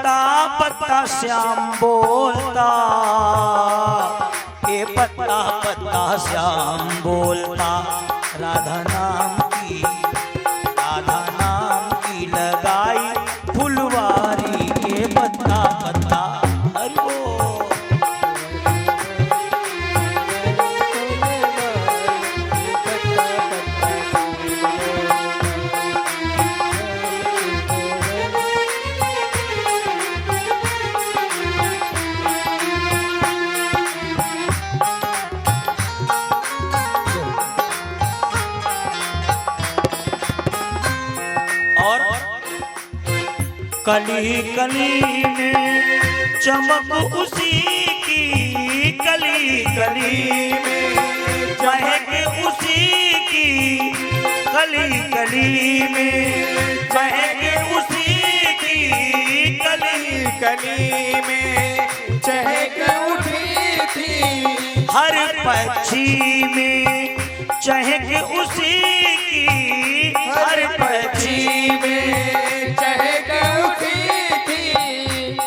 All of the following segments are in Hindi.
पत्ता पत्ता श्याम बोलता, ये पत्ता पत्ता श्याम बोलता। राधा नाम की लगाई फुलवारी, ये पत्ता पत्ता हरि बोल। कली कली में चमक उसी की, कली कली में महक उसी की, कली कली में महक उसी की, कली कली में चहक उठी थी। हर पक्षी में चहक उसी की, हर पक्षी में चहक उठी थी।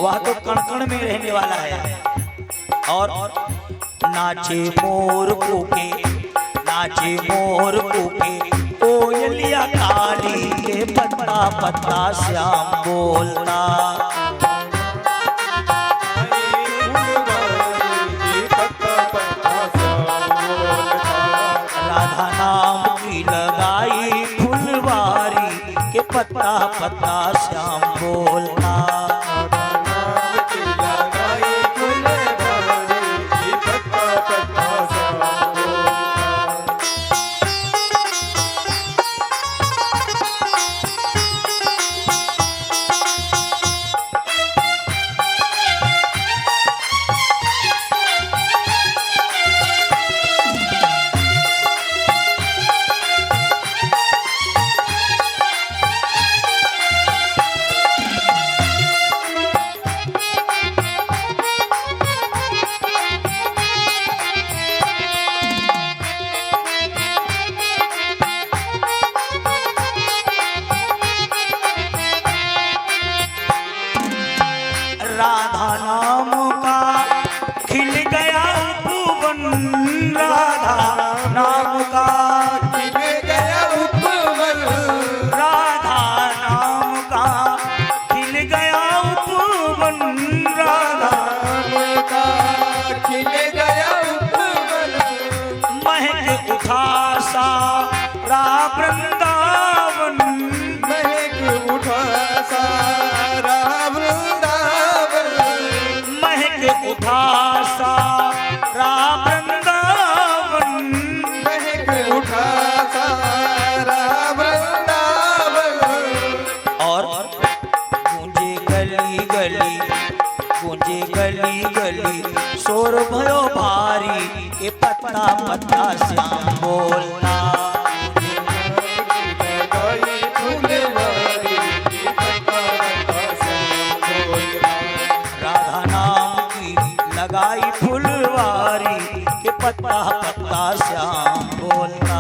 वह तो कण कण में रहने वाला है। और नाचे मोर कूके, नाचे मोर कूके, कोयलिया काली, के पत्ता पत्ता श्याम बोलता। राधा नाम की लगाई फुलवारी, के पत्ता पत्ता श्याम बोलता। राधा नाम का खिल गया उपवन, राधा नाम का खिल गया उपवन, राधा नाम का खिल गया उपवन, राधा नाम का खिल गया उपवन। महक उठा सारा वृंदावन, महक उठा सारा वृंदावन, महक उठा सारा वृंदावन, महक उठा सारा वृंदावन। और गूंजे गली गली, गूंजे गली गली, शोर भयो भारी, के पत्ता पत्ता श्याम बोलता। राधा नाम की लगाई फुलवारी, के पत्ता पत्ता श्याम बोलता।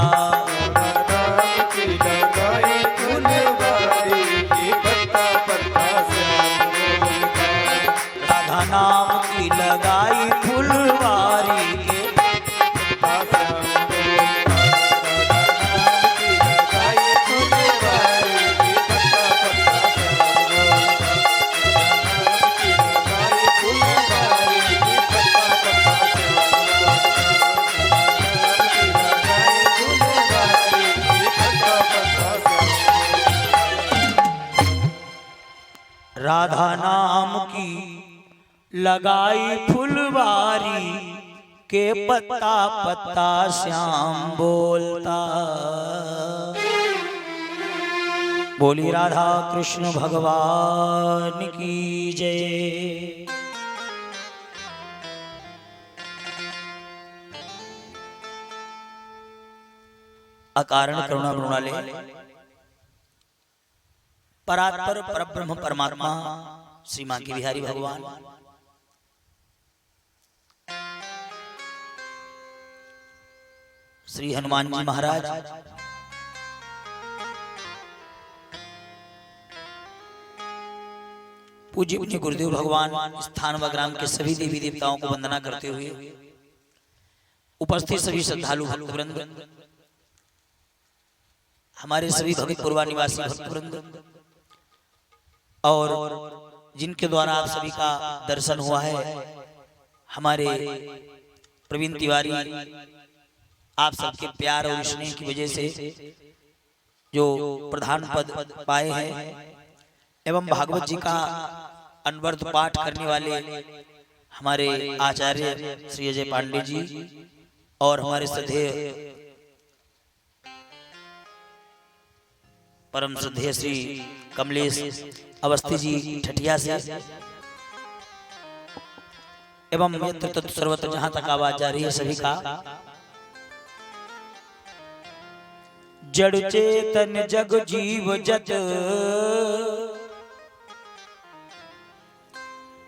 राधा नाम की लगाई फुलवारी, के राधा नाम की लगाई फुलवारी, के पत्ता पत्ता श्याम बोलता। बोली राधा कृष्ण भगवान की जय। अकारण करुणा मृणाले परात्पर परब्रह्म परमात्मा श्री मांकी बिहारी भगवान श्री हनुमान जी महाराज पूज्य पूज्य गुरुदेव भगवान स्थान व ग्राम के सभी देवी देवताओं को वंदना करते हुए उपस्थित सभी श्रद्धालु भक्तवृंद, हमारे सभी भगतपुरवा निवासी भक्तवृंद और जिनके द्वारा आप सभी का दर्शन हुआ है, हमारे प्रवीण तिवारी, आप सबके प्यार और स्नेह की वजह से जो प्रधान पद पाए हैं एवं भागवत जी का अनवरत पाठ करने वाले हमारे आचार्य श्री अजय पांडे जी और हमारे श्रद्धेय परम श्रद्धेय श्री कमलेश अवस्थी जी ठठिया से एवं यत्र तत्र सर्वत्र जहां तक आवाज जा रही है सभी का जड़ चेतन जग जीव जत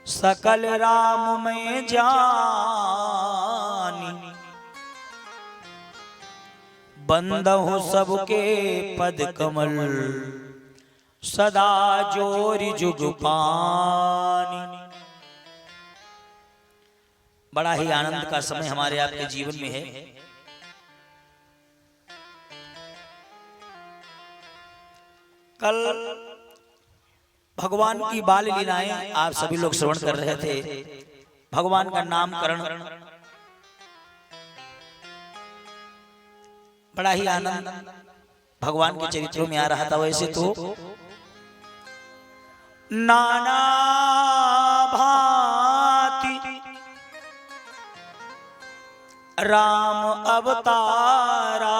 सकल राम में जानी, बंदहु सबके पद कमल सदा जोरि जुग पानी। बड़ा ही आनंद का समय हमारे आपके जीवन में है। कल भगवान की बाल लीलाएं आप सभी लोग श्रवण कर रहे थे। भगवान का नामकरण बड़ा ही आनंद भगवान के चरित्रों में आ रहा था। वैसे तो नाना भांति राम अवतारा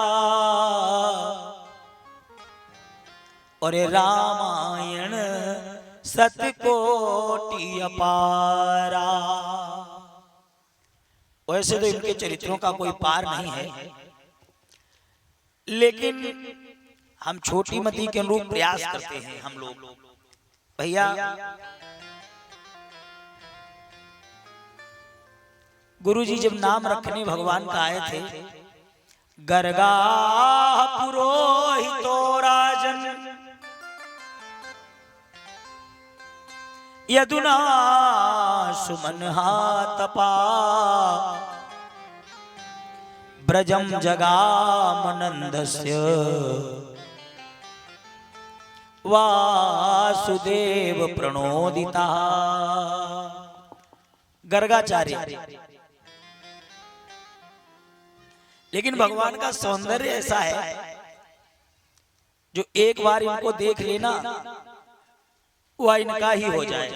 और रामायण सतकोटि अपारा। वैसे तो इनके चरित्रों का कोई पार नहीं है, लेकिन हम छोटी मती के अनुरूप प्रयास करते हैं। हम लोग भैया गुरुजी जब नाम रखने भगवान का आए थे, गर्गा पुरोहितो राजन यदुना सुमन हातपा ब्रजम जगामनंदस्य वासुदेव प्रणोदिता। गर्गाचार्य, लेकिन भगवान का सौंदर्य ऐसा है जो एक बार इनको देख लेना वह इनका ही हो जाए।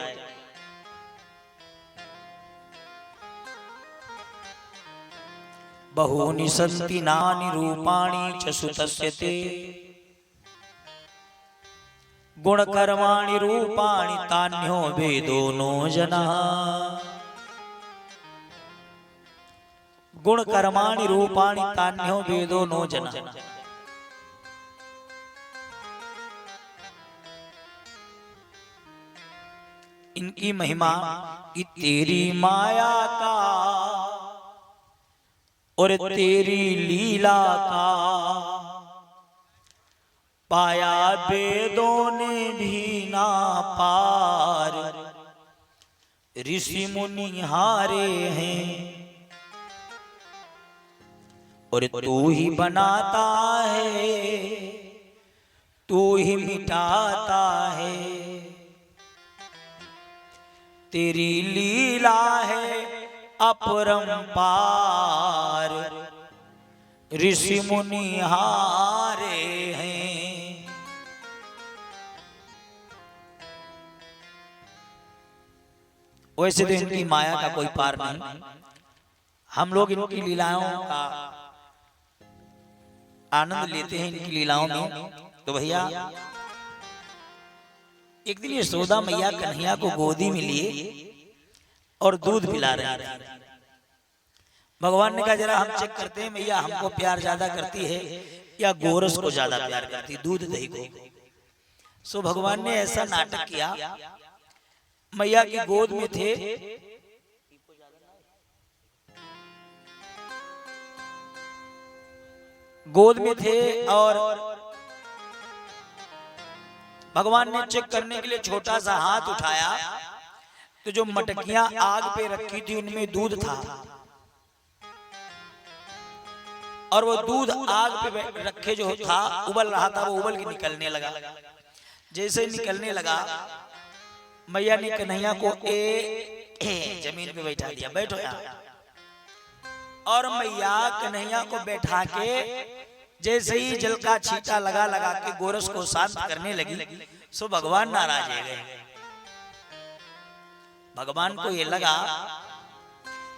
बहूनि सन्ति नानि रूपाणि च सुतस्य ते गुणकर्माणि रूपाणि तान्यो वेदो नो जनः। गुणकर्माणि रूपाणि तान्यो वेदो नो जनः। इनकी महिमा कि तेरी माया का और तेरी लीला का पाया वेदों ने भी ना पार, ऋषि मुनि हारे हैं और तू ही बनाता है, तू ही मिटाता है। तेरी लीला है अपरंपार, ऋषि मुनि हारे हैं। वैसे तो इनकी माया का कोई पार नहीं। हम लोग इनकी लीलाओं का आनंद लेते हैं, इनकी लीलाओं में। तो भैया एक दिन यशोदा मैया कन्हैया को गोदी में लिए और दूध पिला रहे थे। भगवान ने कहा जरा हम चेक करते हैं मैया हमको प्यार ज्यादा करती है या गोरस को ज्यादा प्यार करती, दूध दही को। सो भगवान ने ऐसा नाटक किया, मैया की गोद में थे और भगवान ने चेक करने के लिए छोटा सा हाथ उठाया तो जो मटकियां आग पे रखी थी उनमें दूध था, और वो दूध आग पे रखे जो था उबल रहा था, वो उबल के निकलने लगा। जैसे निकलने लगा मैया ने कन्हैया को जमीन पे बैठा दिया, बैठो यहाँ। और मैया कन्हैया को बैठा के जैसे ही जल का छींटा लगा लगा के गोरस को शांत करने लगी, सो भगवान नाराज हो गए। भगवान को ये लगा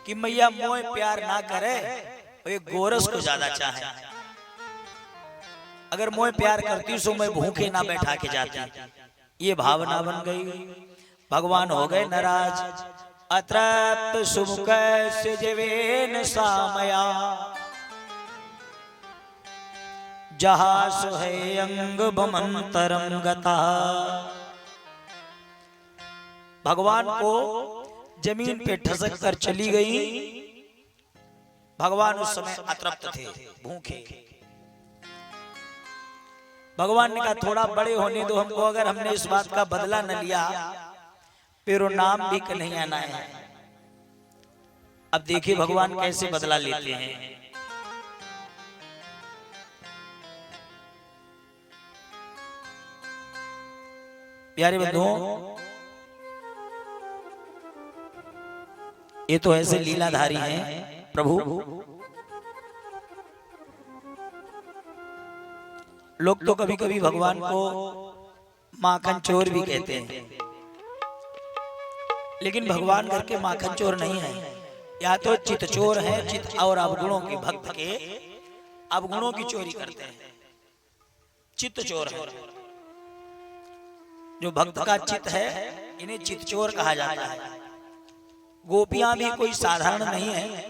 कि मैया मोह प्यार ना करे, ये गोरस को ज्यादा चाहे। अगर मोह प्यार करती सो मैं भूखे ना बैठा के जाती। ये भावना बन गई। भगवान हो गए नाराज। अतृप्त सुमुख से जवेन सामया, जहास है अंग बमंतरम गता। भगवान को जमीन पे ठसक कर चली गई। भगवान उस समय अतृप्त थे, भूखे। भगवान ने कहा थोड़ा बड़े होने दो हमको, अगर हमने इस बात का बदला न लिया फिर वो नाम भी कन्हैया ना है। अब देखिए भगवान कैसे बदला लेते हैं। प्यारे बंधुओं, ये तो ऐसे लीलाधारी हैं प्रभु। लोग तो कभी कभी भगवान को माखन चोर भी कहते हैं, लेकिन भगवान करके माखन चोर नहीं है। या तो चित चोर है, चित और अवगुणों के भक्त के अवगुणों की चोरी करते हैं, चित्त चोर है। जो भक्त का चित्त है इन्हें चित्त चोर कहा जाता है। गोपियां भी कोई साधारण नहीं है,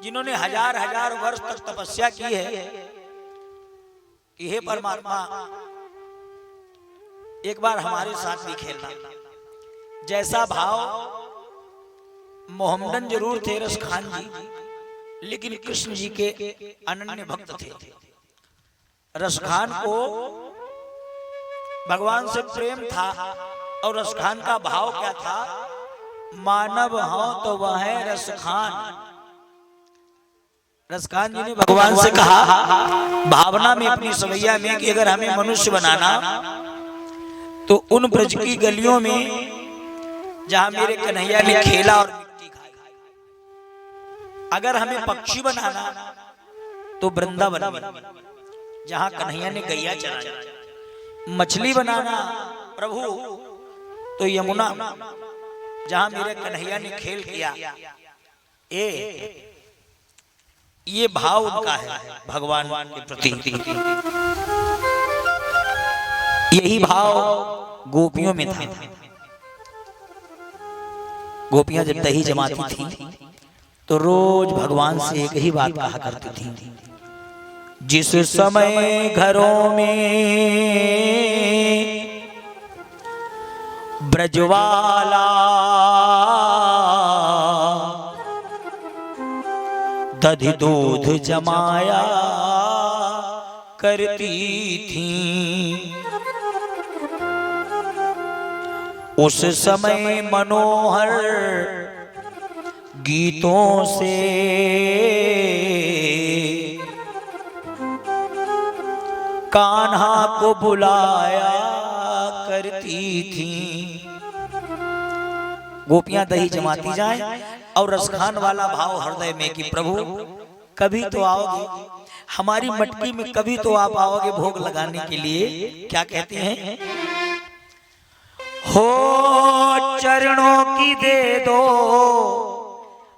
जिन्होंने हजार हजार वर्ष तक तपस्या की है कि हे परमात्मा एक बार हमारे साथ भी खेलना। जैसा भाव मोहम्मदन जरूर थे रस खान जी, लेकिन कृष्ण जी के अनन्य भक्त थे। रस खान को भगवान से प्रेम था, और रस खान का भाव क्या था? मानव हो तो वह है रस खान। रस खान जी ने भगवान से कहा भावना में अपनी सवैया में कि अगर हमें मनुष्य बनाना तो उन ब्रज की गलियों में जहां मेरे कन्हैया ने खेला और मिट्टी खाई। अगर हमें पक्षी बनाना तो वृंदावन में जहां कन्हैया ने गैया चराया। मछली बनाना प्रभु तो यमुना जहां मेरे कन्हैया ने खेल किया। ये भाव उनका है भगवान के प्रति। यही भाव गोपियों में था। गोपियां जब दही जमाती थी तो रोज भगवान से एक ही बात kहा करती थी, जिस समय घरों में ब्रजवाला दधि दूध जमाया करती थी, उस समय मनोहर गीतों से कान्हा को बुलाया करती थी। गोपियां दही जमाती जाएं और रसखान वाला भाव हृदय में कि प्रभु कभी तो आओगे, हमारी मटकी में कभी तो आप आओगे भोग लगाने के लिए। क्या कहते हैं? हो चरणों की दे दो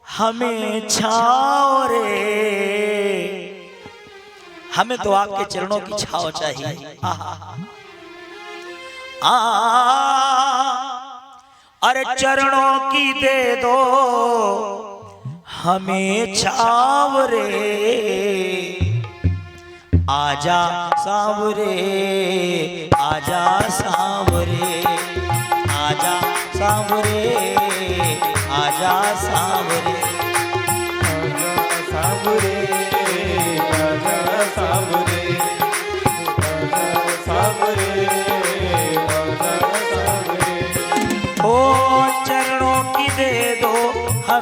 हमें छाओ रे, हमें तो आपके चरणों की छाओ चाहिए। अरे चरणों की दे दो हमें छाव रे, आजा सांवरे आजा सांवरे आजा सांवरे आजा सांवरे आजा सांवरे आजा सांवरे आजा सांवरे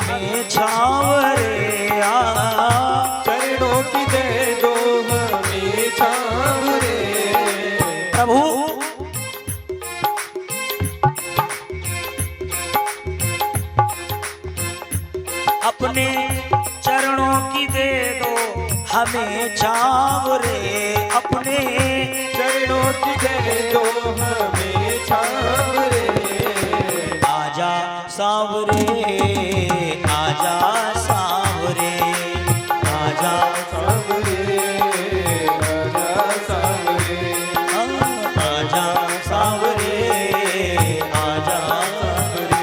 हमें छावरे चरणों की दे दो हमें छाँव रे। प्रभु अपने चरणों की दे दो हमें छाव रे अपने चरणों की दे दो हमें छाँव रे। आजा सांवरे आजा सांवरे आजा सांवरे आजा सांवरे आजा सांवरे आजा सांवरे।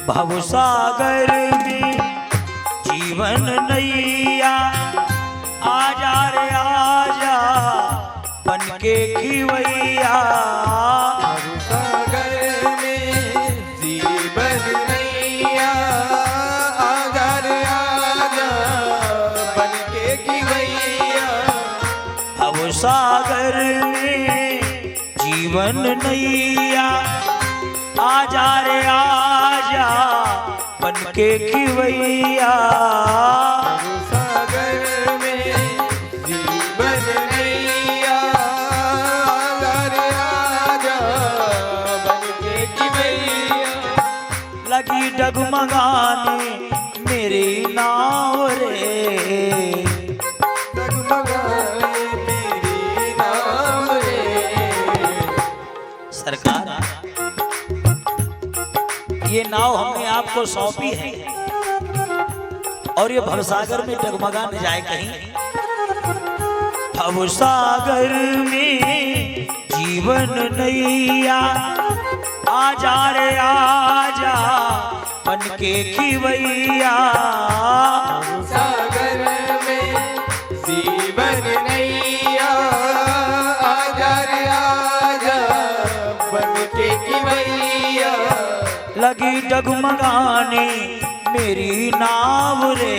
भवसागर में जीवन नैया आजा रे आजा बन के खिवैया सागर में जीवन नैया आजा रे आजा बन के खिवैया। भवसागर में जीवन नैया आजा रे आजा बन के खिवैया सागर में जीवन नैया आजा रे आजा बन के खिवैया। लगी डगमगाने मेरी नाव रे डगमगाए मेरी नाव रे। सरकार ये नाव हमने आपको सौंपी है और ये भवसागर में डगमगाने जाए कहीं। भवसागर में जीवन नैया आजा रे आजा बन के खिवैया सागर में जीवन नैया आजा रे आजा बन के खिवैया। लगी डगमगाने मेरी नाव रे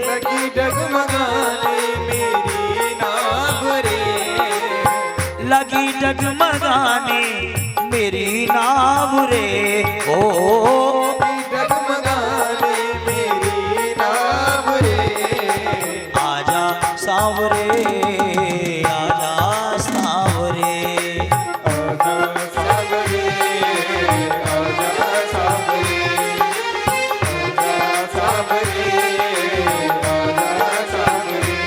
लगी डगमगाने मेरी नाव रे। लगी डगमगाने मेरी नाव रे ओ डगमगाने मेरी नाव रे। आजा सांवरे आजा सांवरे आजा सांवरे आजा सांवरे आजा सांवरे आजा सांवरे।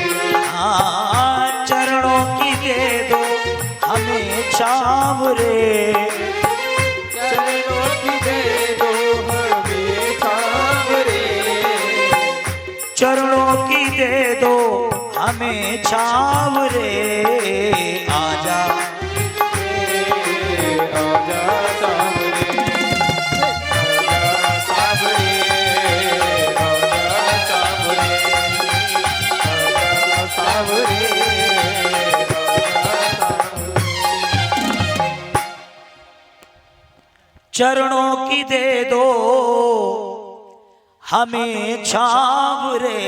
हाँ चरणों की दे दो हमें छाव रे चरणों की दे दो हमें छाँव रे। चरणों की दे दो हमें छाव रे आजा आजा सांवरे आजा सांवरे आजा सांवरे आजा सांवरे आजा सांवरे। चरणों की दे दो हमें छाव रे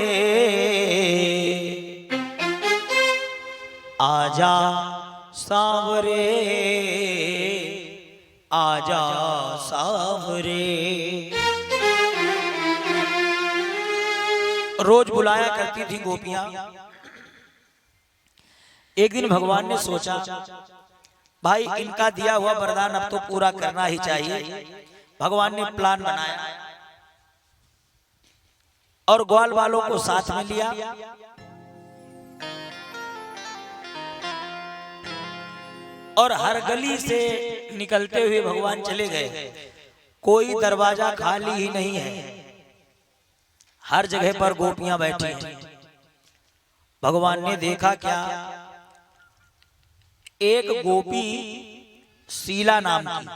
आजा सांवरे आजा सांवरे। रोज बुलाया करती थी गोपियां। एक दिन भगवान ने सोचा भाई इनका दिया हुआ वरदान अब तो पूरा करना ही चाहिए। भगवान ने प्लान बनाया और ग्वाल वालों को साथ में लिया और हर गली से निकलते हुए भगवान चले गए। कोई दरवाजा खाली ही नहीं है, हर जगह पर गोपियां बैठी हैं। भगवान ने देखा क्या, एक गोपी शीला नाम की,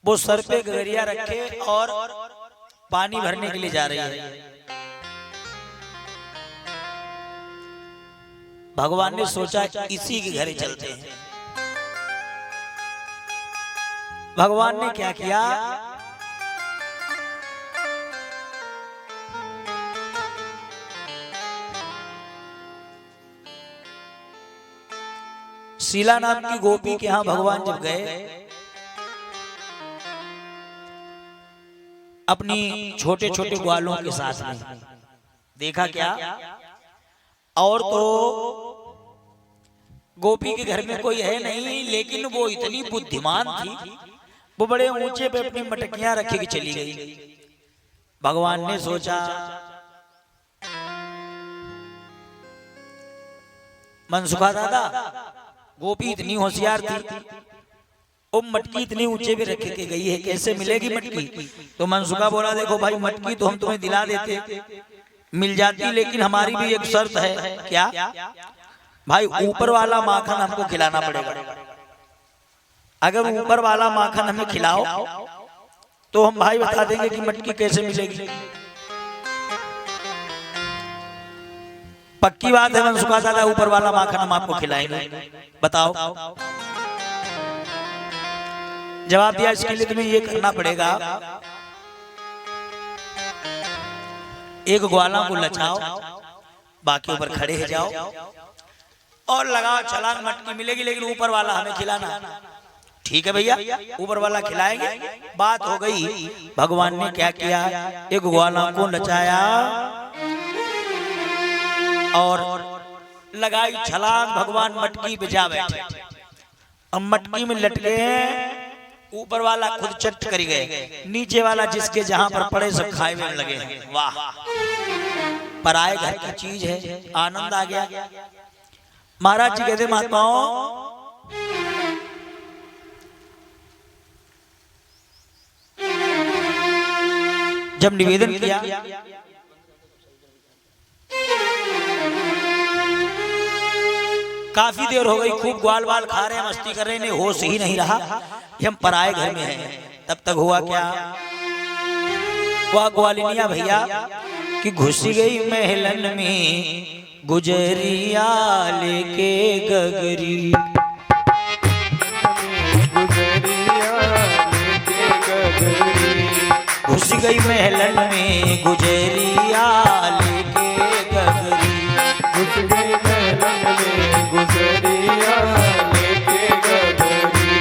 वो सर पे गगरिया रखे और पानी भरने के लिए जा रही है। भगवान ने सोचा इसी के घरे चलते हैं। भगवान ने क्या किया, शीला नाम की गोपी के यहां भगवान जब गए, अपनी छोटे छोटे ग्वालों के साथ में देखा क्या, और तो गोपी के घर में कोई है नहीं, लेकिन वो इतनी बुद्धिमान थी, वो बड़े ऊंचे पे अपनी मटकियां रखे के चली गई। भगवान ने सोचा मनसुखा दादा, गोपी इतनी होशियार थी, वो मटकी इतनी ऊंचे पे रखे के गई है, कैसे मिलेगी मटकी? तो मनसुखा बोला देखो भाई, मटकी तो हम तुम्हें दिला देते, मिल जाती, लेकिन हमारी भी एक शर्त है। क्या भाई? ऊपर वाला माखन हमको खिलाना पड़ेगा। अगर ऊपर वाला माखन हमें खिलाओ तो हम भाई बता देंगे कि मटकी कैसे मिलेगी। पक्की बात है मनसुखा दादा, ऊपर वाला माखन हम आपको खिलाएंगे, बताओ। जवाब दिया इसके लिए तुम्हें ये करना पड़ेगा, एक ग्वाला को लचाओ, बाकी ऊपर खड़े हो जाओ और लगाओ छलांग, मटकी मिलेगी, लेकिन ऊपर वाला हमें खिलाना। ठीक है भैया, ऊपर वाला खिलाएंगे। बात हो गई। भगवान ने क्या किया, एक ग्वाला को नचाया और लगाई छलांग, भगवान मटकी पे जा बैठे। अब मटकी में लटके हैं, ऊपर वाला खुद चट कर गए, नीचे वाला जिसके जहां पर पड़े सब खाए में लगे। वाह, पराए घर की चीज है, आनंद आ गया। महाराज जी कहते महात्माओं, जब निवेदन किया, काफी देर हो गई, खूब ग्वाल वाल खा रहे हैं, मस्ती कर रहे हैं, होश ही नहीं रहा कि हम पराए घर में हैं। तब तक हुआ क्या, वह ग्वालिनिया भैया कि घुस गई महलन में, गुजरिया लेके गगरी, गुजरिया लेके गगरी, घुस गई महलन में, गुजरिया लेके गगरी, घुस गई महलन में, गुजरिया लेके गगरी,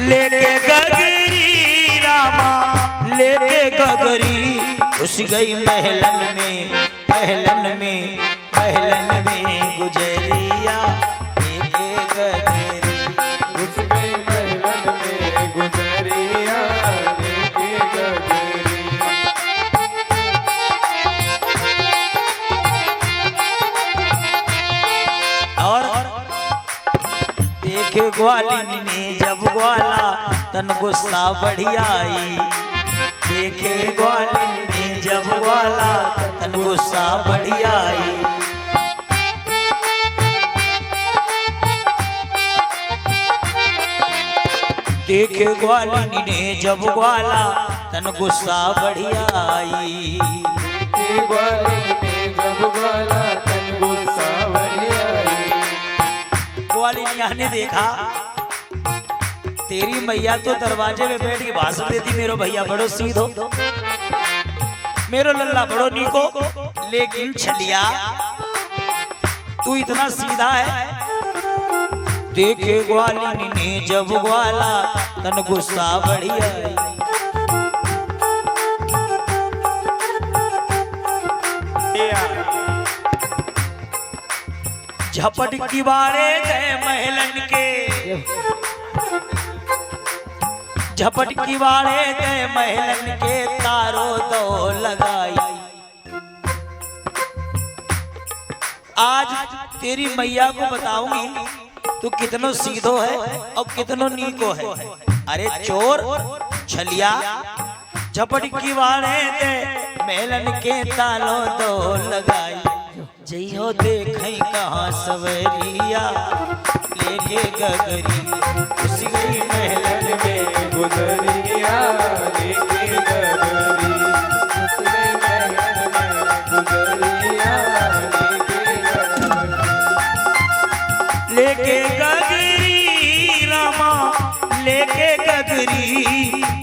लेके गगरी रामा, लेके गगरी, घुस गई महलन में, महलन में, महलन में, गुजरिया लेके गगरी, घुस गई महलन में, गुजरिया लेके गगरी। और देखे ग्वालिनी ने जब ग्वाला, तन गुस्सा बढ़िया आई। देखे ग्वालिनी ने जब ग्वाला, तन गुस्सा बढ़िया आई। देखे ग्वालिनी ने जब ग्वाला, तन गुस्सा बढ़िया आई। ग्वालिनी ने जब ग्वाला, तन गुस्सा बढ़िया आई। ग्वालिनिया ने देखा तेरी मैया तो दरवाजे में बैठ के भाषण देती, मेरो भैया बड़ो सीधो, मेरो लल्ला बड़ो नीको, लेकिन छलिया तू इतना सीधा है। देखे ग्वालिनी ने जब ग्वाला, तन गुस्सा बढ़िया आई। झपट की बारे गए महलन के, झपट की बारे गए महलन के, तारो तो लगाई। आज तेरी मैया को बताऊंगी तू कितनो सीधो है और कितनो नीको है। अरे चोर छलिया, झपट की बारे दे महलन के, तालो तो लगाई। जइयो देखई कहाँ सवरिया, लेके गगरी घुस गई महलन में गुजरिया लेके गगरी घुस गई महल में गुजरिया लेके गगरी रामा लेके गगरी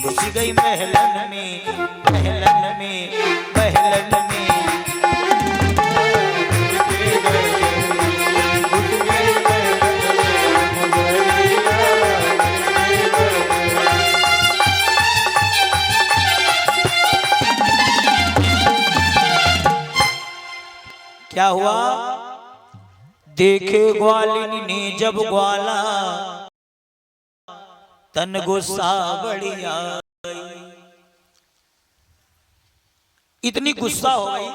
घुस गई महलन में महलन में महलन में क्या हुआ? देखे ग्वालिनी ने जब ग्वाला तन गुस्सा बढ़िया इतनी गुस्सा हो गई।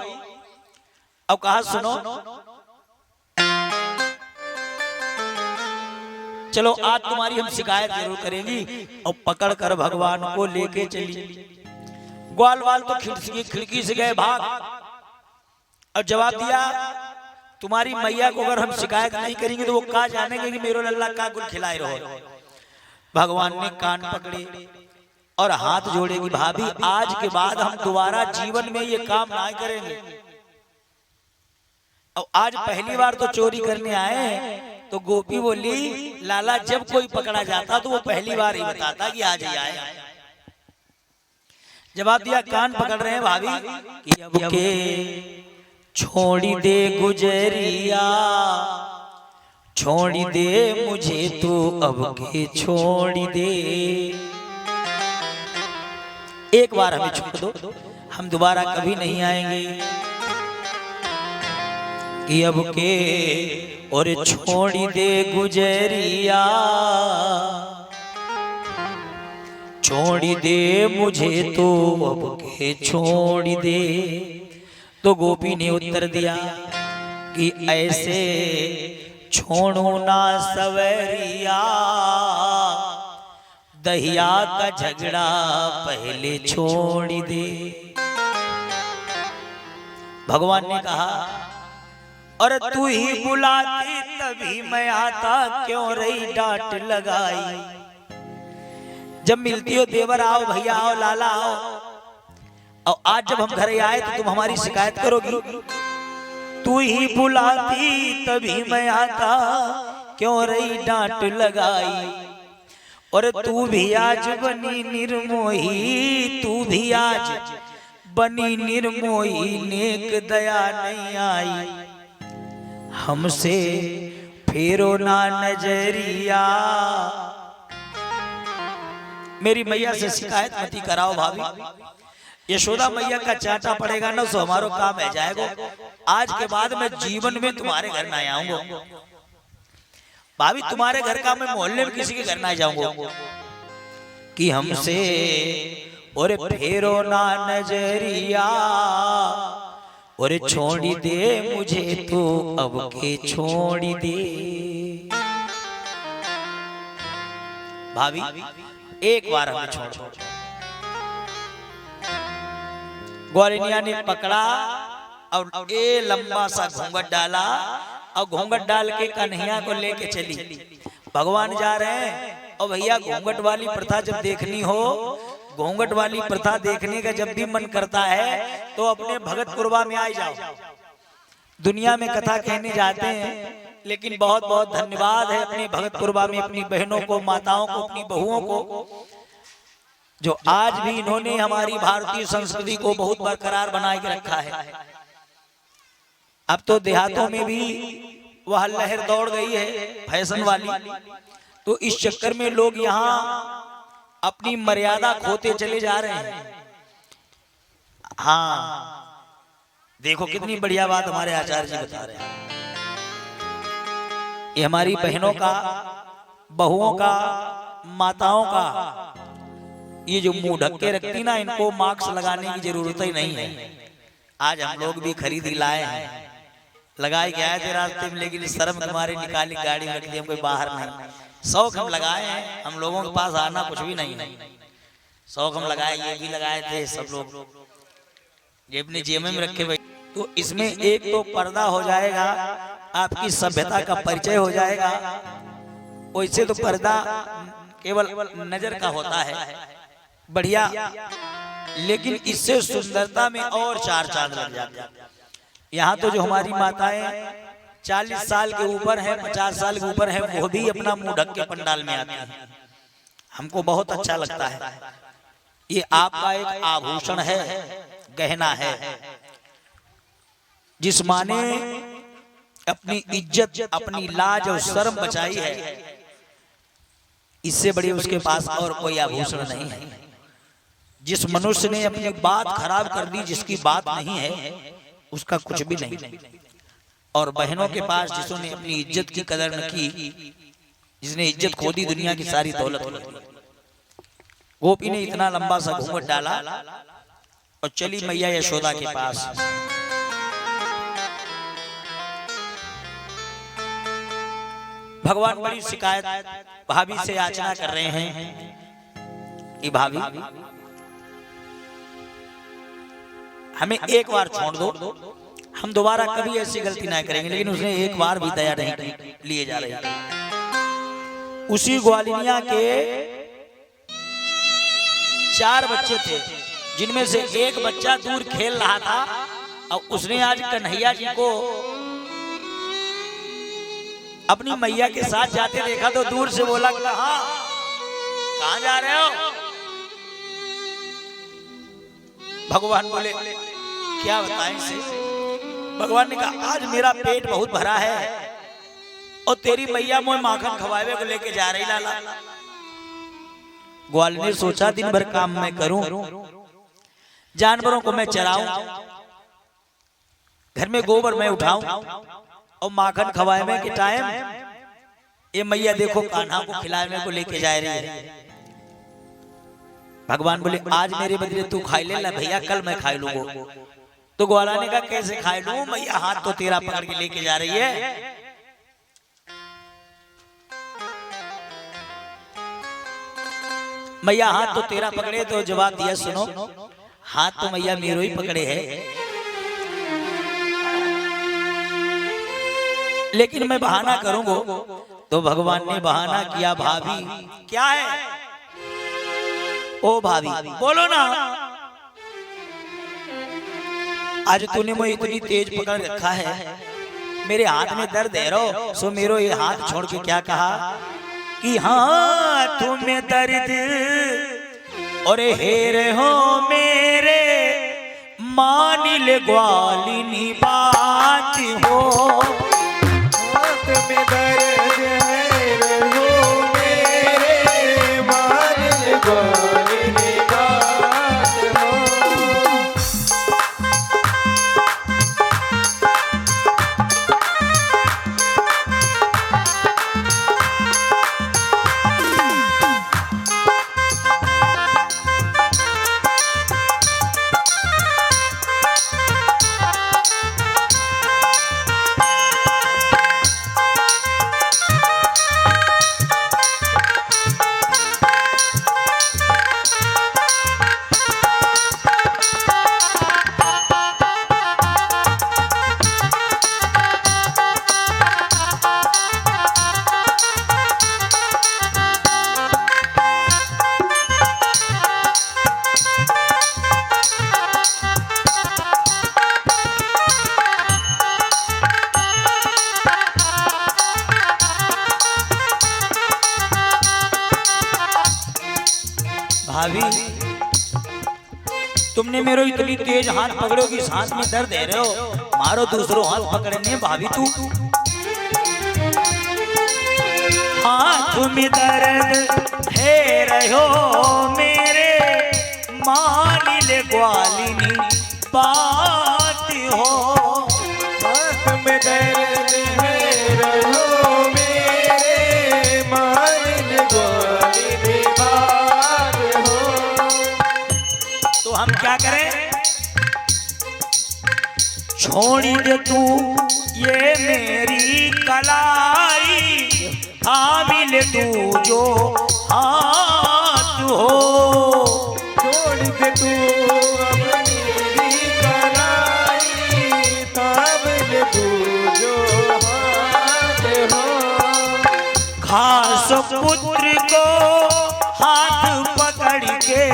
अब कहा सुनो, चलो आज तुम्हारी हम शिकायत जरूर करेंगी और पकड़ कर भगवान को लेके चली। ग्वाल वाल तो खिड़की से गए भाग और जवाब दिया तुम्हारी मैया को अगर हम शिकायत नहीं करेंगे तो वो कहा जानेंगे कि मेरो लल्ला का गुल खिलाए रहो। भगवान ने कान पकड़े और हाथ जोड़े कि भाभी आज के बाद हम दोबारा जीवन में ये काम नहीं करेंगे। और आज पहली बार तो चोरी करने आए तो गोपी बोली लाला जब कोई पकड़ा जाता तो वो पहली बार ही बताता कि आज ही आए। जवाब दिया कान पकड़ रहे हैं भाभी कि अब के छोड़ी दे गुजरिया छोड़ी दे मुझे तो अब के छोड़ी दे। एक बार हमें छोड़ दो हम दोबारा कभी नहीं आएंगे। कि अब के और छोड़ी दे गुजरिया छोड़ी दे मुझे तो अब के छोड़ी दे। तो गोपी ने उत्तर दिया कि ऐसे छोड़ो ना सवरिया दहिया का झगड़ा पहले छोड़ दे। भगवान ने कहा और तू ही बुलाती तभी मैं आता क्यों रही डांट लगाई। जब मिलती हो देवर आओ भैया आओ लाला आओ और आज जब हम घर आए तो तुम हमारी शिकायत करोगी। तू ही बुलाती तभी मैं आता क्यों रही डांट लगाई। और तू भी आज बनी निर्मोही तू भी आज बनी निर्मोही नेक दया नहीं आई। हमसे फेरो ना नजरिया। मेरी मैया से शिकायत मती कराओ भाभी। यशोदा मैया का चाटा पड़ेगा ना सो हमारो काम है जाएगा। आज के बाद मैं जीवन में तुम्हारे घर ना आऊंगा भाभी। तुम्हारे घर का मैं मोहल्ले में किसी के घर ना जाऊंगा। कि हमसे और फेरो ना नजरिया और छोड़ी दे मुझे तो अब के छोड़ी दे। भाभी एक बार हमें छोड़। ग्वालिनिया ने पकड़ा और ये लंबा सा घूंघट डाला और घूंघट डाल के कन्हैया को लेके चली। भगवान जा रहे हैं और भैया घूंघट वाली प्रथा जब देखनी हो घूंघट वाली प्रथा देखने का जब भी मन करता है तो अपने भगत कुरबा में आ जाओ। दुनिया में कथा कहने जाते हैं लेकिन बहुत बहुत धन्यवाद है अपने भगत कुरबा में अपनी बहनों को माताओं को अपनी बहुओं को जो आज भी इन्होंने हमारी भारतीय संस्कृति को बहुत बरकरार बना के रखा है। अब तो देहातों में भी वह लहर दौड़ गई है फैशन वाली। तो इस चक्कर में लोग यहाँ अपनी मर्यादा खोते चले जा रहे हैं। हाँ देखो कितनी बढ़िया बात हमारे आचार्य जी बता रहे हैं। ये हमारी बहनों का बहुओं का माताओं का ये जो मुंह ढक के रखती ना इनको मास्क लगाने की जरूरत ही नहीं है। आज हम लोग भी खरीद लाए हैं लगाए गए थे रास्ते में लेकिन शर्म तुम्हारे निकाली गाड़ी में रख दी हम कोई बाहर नहीं। शौक हम लगाए हैं हम लोगों के पास आना कुछ भी नहीं है। शौक हम लगाए ये भी लगाए थे सब लोग जेब ने जेब में रखे भाई। तो इसमें एक तो पर्दा हो जाएगा आपकी सभ्यता का परिचय हो जाएगा वैसे तो पर्दा केवल नजर का होता है बढ़िया, लेकिन इससे सुंदरता में और चार चांद लग जाते हैं। यहाँ तो जो हमारी माताएं 40 साल के ऊपर है, 50 साल के ऊपर है, वो भी अपना मुंह ढक के पंडाल में आती है। हमको बहुत अच्छा लगता है। ये आपका एक आभूषण है, गहना है। जिस माँ ने अपनी इज्जत, अपनी लाज और शर्म बचाई है, इससे बड़ी उसके पास और कोई आभूषण नहीं है। जिस मनुष्य ने अपनी बात खराब कर दी, जिसकी बात नहीं है, उसका कुछ भी नहीं। और बहनों के पास जिसने अपनी इज्जत की कदर न की, जिसने इज्जत खो दी, दुनिया की सारी दौलत खो दी। गोपी ने इतना लंबा सा घूंघट डाला और चली मैया यशोदा के पास। भगवान बड़ी शिकायत भाभी से याचना कर रहे हैं कि भाभी हमें एक बार छोड़ दो, हम दोबारा कभी ऐसी गलती नहीं करेंगे। लेकिन उसने एक बार भी दया नहीं की, लिए जा रही थी। उसी ग्वालिनिया के 4 बच्चे थे, जिनमें से एक बच्चा दूर खेल रहा था और उसने आज कन्हैया जी को अपनी मैया के साथ जाते देखा तो दूर से बोला, कहां जा रहे हो? भगवान बोले क्या बताएं इसे? भगवान ने कहा आज मेरा पेट बहुत भरा है और तेरी मैया मोए माखन खवावे को लेके जा रही लाला। ग्वाल ने सोचा दिन भर काम मैं करूं, जानवरों को मैं चराऊं, घर में गोबर मैं उठाऊं और माखन खवावे के टाइम ये मैया देखो कान्हा को खिलाने को लेके जा रही है। भगवान बोले आज मेरे बदले तू खाई ले भैया, कल मैं खाई लूंगा। तो ग्वाला ने कहा कैसे खाई लूं, मैया हाथ तो तेरा पकड़ के लेके जा रही है। मैया हाथ तो तेरा पकड़े, तो जवाब दिया सुनो, हाथ तो मैया मेरो ही पकड़े है, लेकिन मैं बहाना करूंगा। तो भगवान ने बहाना किया, भाभी क्या है? ओ भाभी बोलो ना, आज तूने मुझे इतनी तेज पकड़ रखा है, मेरे हाथ में दर्द है रो, सो मेरो ये हाथ छोड़ के क्या कहा कि हाथ में दर्द और हेर हो मेरे, मान ले ग्वालिनी बात हो। हाथ में दर्द है हो मेरे, मान ले ग्वालिनी बात हो। भाभी तुमने मेरो इतनी तेज हाथ पकड़ो कि सांस में दर्द दे रहे हो, मारो दूसरो हाथ पकड़ने। भाभी तू हाथ में दर्द है रहो मेरे, मान ले ग्वालिनी बात हो। हाथ में दर्द है रहो मेरे, मान ले ग्वालिनी बात हो। तो हम क्या करें? छोड़ दे तू ये मेरी कलाई, थामी ले तू जो हाथ हो। छोड़ दे तू अपनी कलाई, थाम ले तू जो हाथ हो। घास पुत्र को हाथ पकड़ के,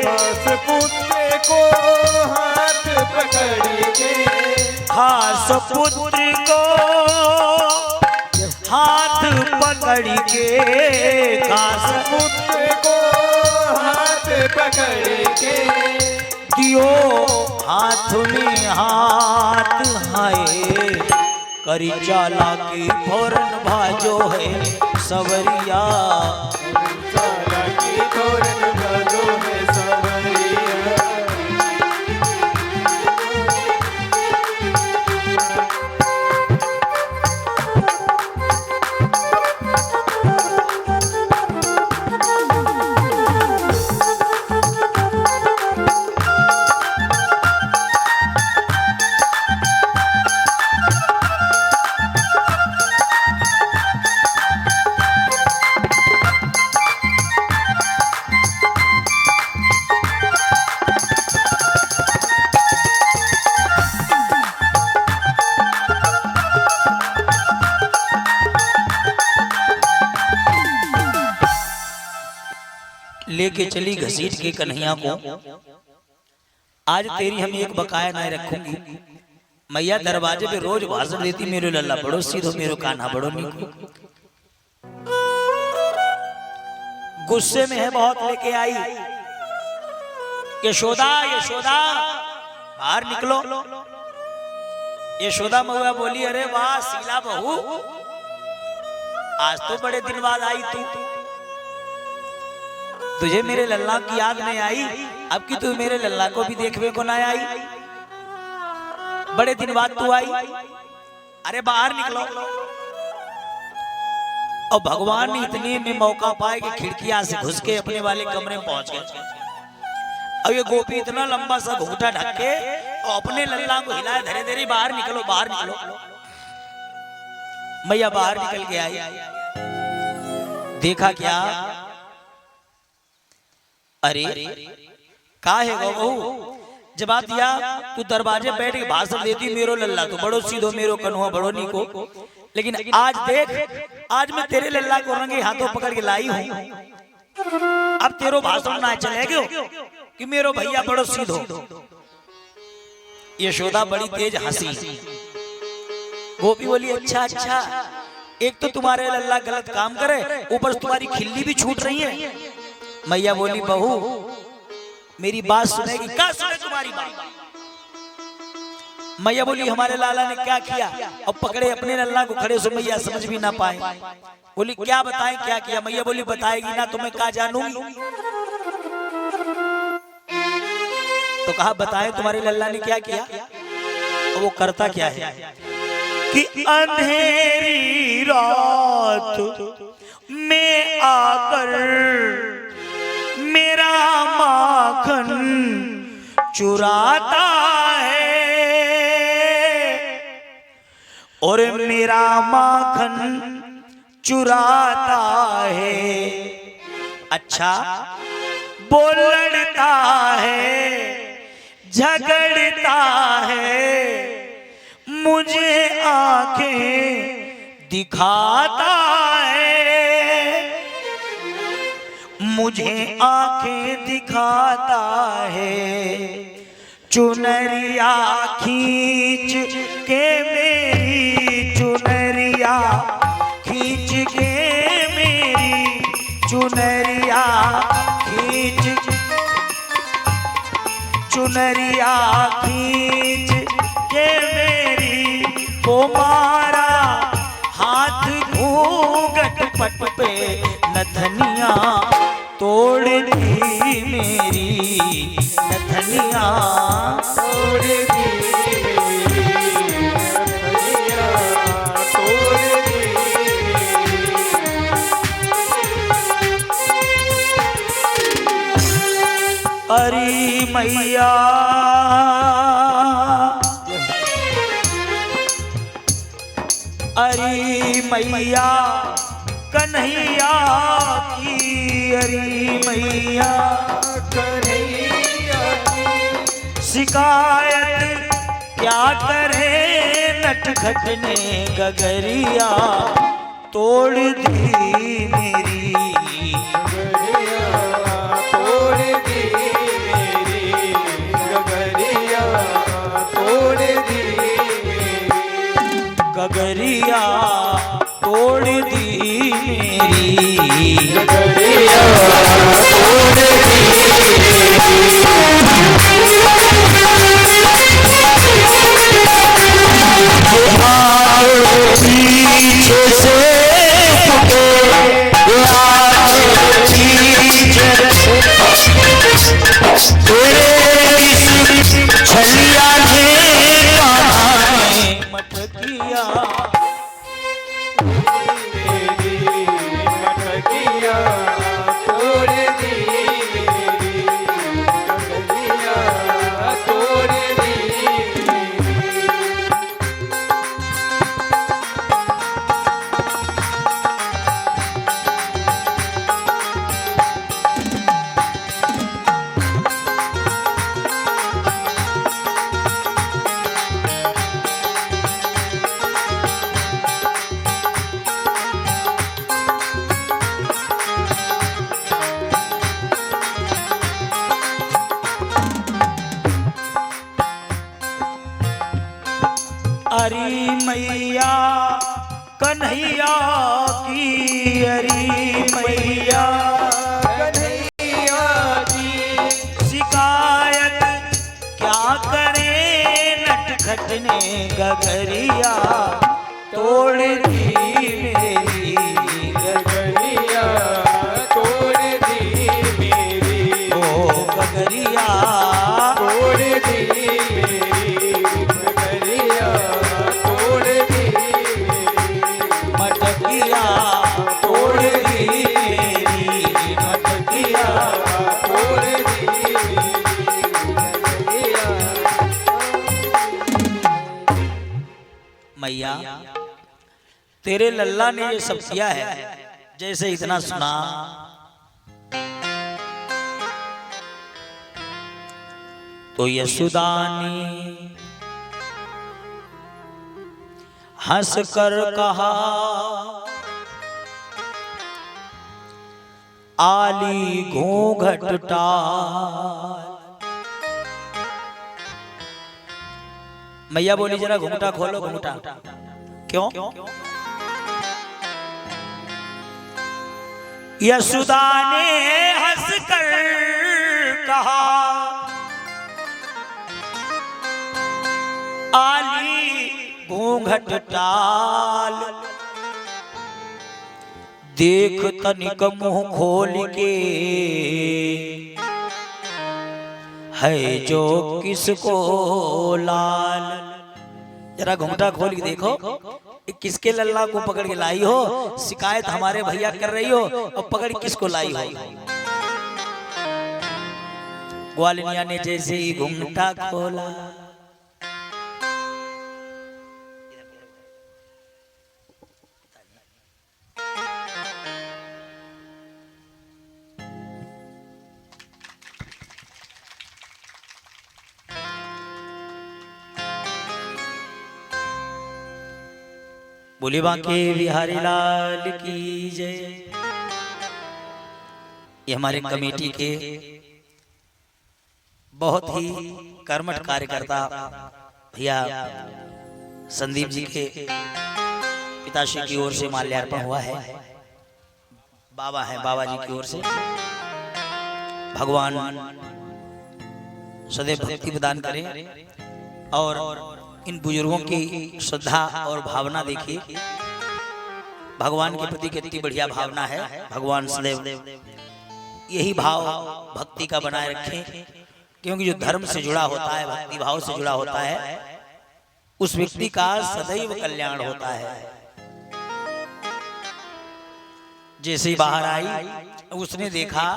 खास पुत्र को हाथ पकड़ के, खास पुत्र को हाथ पकड़ के, खास पुत्र को हाथ पकड़ के, दियो हाथ में हाथ है, करी चालाकी फौरन भाजो है सवरिया, चालाकी फौरन भाजो है सवरिया। लेके चली घसीट के कन्हैया को, आज तेरी हम एक बकाया नहीं रखूंगी। मैया दरवाजे पे रोज भाषण देती, मेरे लल्ला बड़ो सीधो, मेरो कान्हा बड़ो नीको। गुस्से में है बहुत, लेके आई, यशोदा यशोदा बाहर निकलो। यशोदा महुआ बोली, अरे वाह शीला बहू, आज तो बड़े दिन बाद आई तू, तुझे मेरे लल्ला की याद नहीं आई? अब कि तू मेरे लल्ला को भी देखने को ना आई, बड़े दिन बाद तू आई, अरे बाहर निकलो। और भगवान ने इतने में मौका पाए कि खिड़कियां से घुस के अपने वाले कमरे में पहुंच गए। अब ये गोपी इतना लंबा सा घूंघटा ढक के और अपने लल्ला को हिलाए, धीरे धीरे बाहर निकलो बाहर निकलो। मैया बाहर निकल के आई, देखा क्या, अरे का है गो बहू, जवाब दिया, तू दरवाजे बैठ के भाषण देती, मेरो लल्ला तो बड़ो सीधो, मेरो कन्हुआ बड़ो नीको, लेकिन आज देख, आज मैं तेरे लल्ला को रंगे हाथों पकड़ के लाई हूं। अब तेरो भाषण ना चले गयो कि मेरो भैया बड़ो सीधो। यशोदा बड़ी तेज हंसी। गोपी बोली, अच्छा अच्छा, एक तो तुम्हारे लल्ला गलत काम करे, ऊपर तुम्हारी खिल्ली भी छूट रही है। मैया बोली, बहू मेरी बात सुनेगी? क्या सुने तुम्हारी बात? मैया बोली, हमारे लाला ने क्या किया? अब पकड़े अपने लल्ला को खड़े, सो मैया समझ भी ना पाए। बोली, क्या बताएं क्या किया? मैया बोली, बताएगी ना तो मैं क्या जानूंगी। तो कहा, बताएं तुम्हारे लल्ला ने क्या किया? तो वो करता क्या है कि अंधेरी रात में आकर मेरा माखन चुराता है, और मेरा माखन चुराता है। अच्छा, वो लड़ता है, झगड़ता है, मुझे आंखें दिखाता है, मुझे आंखें दिखाता है। चुनरिया खींच के मेरी, चुनरिया खींच के मेरी, चुनरिया खींच, चुनरिया खींच के मेरी, वो मारा हाथ घूंघट पट पे, नथनिया तोड़ दी मेरी, नथनिया तोड़ दी मेरी, नथनिया तोड़ दी मेरी। अरे मैया, अरे मैया कन्हैया की, अरे मैया कन्हैया की शिकायत क्या करे, नटखट ने गगरिया तोड़ दी मेरी, गगरिया तोड़ दी मेरी, गगरिया तोड़ दी मेरी, गगरिया तोड़ दी मेरी, गगरिया तोड़ दी पीछे से छलिया ने मटकिया, मेरी मटकिया तोड़ दी मेरी, गगरिया तोड़ दी मेरी। अरी मैया कन्हैया की, अरी मैया कन्हैया की शिकायत क्या करे नटखट ने, गगरिया तोड़ दी मेरी, गगरिया तोड़ दी मेरी, ओ गगरिया तोड़ दी मेरी, गगरिया तोड़ दी मेरी, मटकिया तोड़ दी मेरी, मटकिया तोड़ दी मेरी, गगरिया। मैया तेरे लल्ला ने ये सब किया है, जैसे इतना सुना तो यशोदा ने हंस कर कहा, आली घूंघट टाल। मैया बोली जरा घूंघटा खोलो, घूंघटा। क्यों? यशोदा ने हंस कर कहा, आली घूंघट टाल। देख तनिक मुंह खोल के, है जो किसको लाल। जरा घूंघटा खोल के देखो, किसके लल्ला को पकड़ के लाई हो? शिकायत हमारे भैया कर रही हो और पकड़ किसको लाई हो? ग्वालिनिया ने जैसे ही घूंघटा खोला, बोले बांके बिहारी लाल की जय। ये हमारे कमेटी के बहुत ही कर्मठ कार्यकर्ता भैया संदीप जी के पिताश्री की ओर से माल्यार्पण हुआ है। बाबा है, बाबा जी की ओर से भगवान सदैव भक्ति प्रदान करें और इन बुजुर्गों की श्रद्धा और भावना देखिए, भगवान के प्रति कितनी बढ़िया भावना है। भगवान सदैव यही भाव भक्ति का बनाए रखें, क्योंकि जो धर्म से जुड़ा होता है, भक्ति भाव से जुड़ा होता है, उस व्यक्ति का सदैव कल्याण होता है। जैसे ही बाहर आई उसने देखा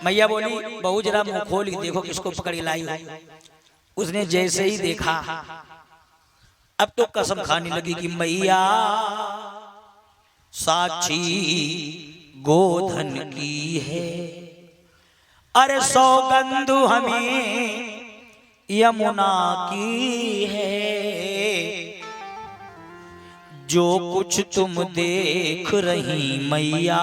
मैया बोली बहू जरा मुंह खोल के देखो किसको पकड़ के लाई हो। उसने जैसे ही देखा अब तो कसम खाने लगी कि मैया साक्षी गोधन की है, अरे सौगंध हमें यमुना की है जो कुछ तुम देख रही मैया,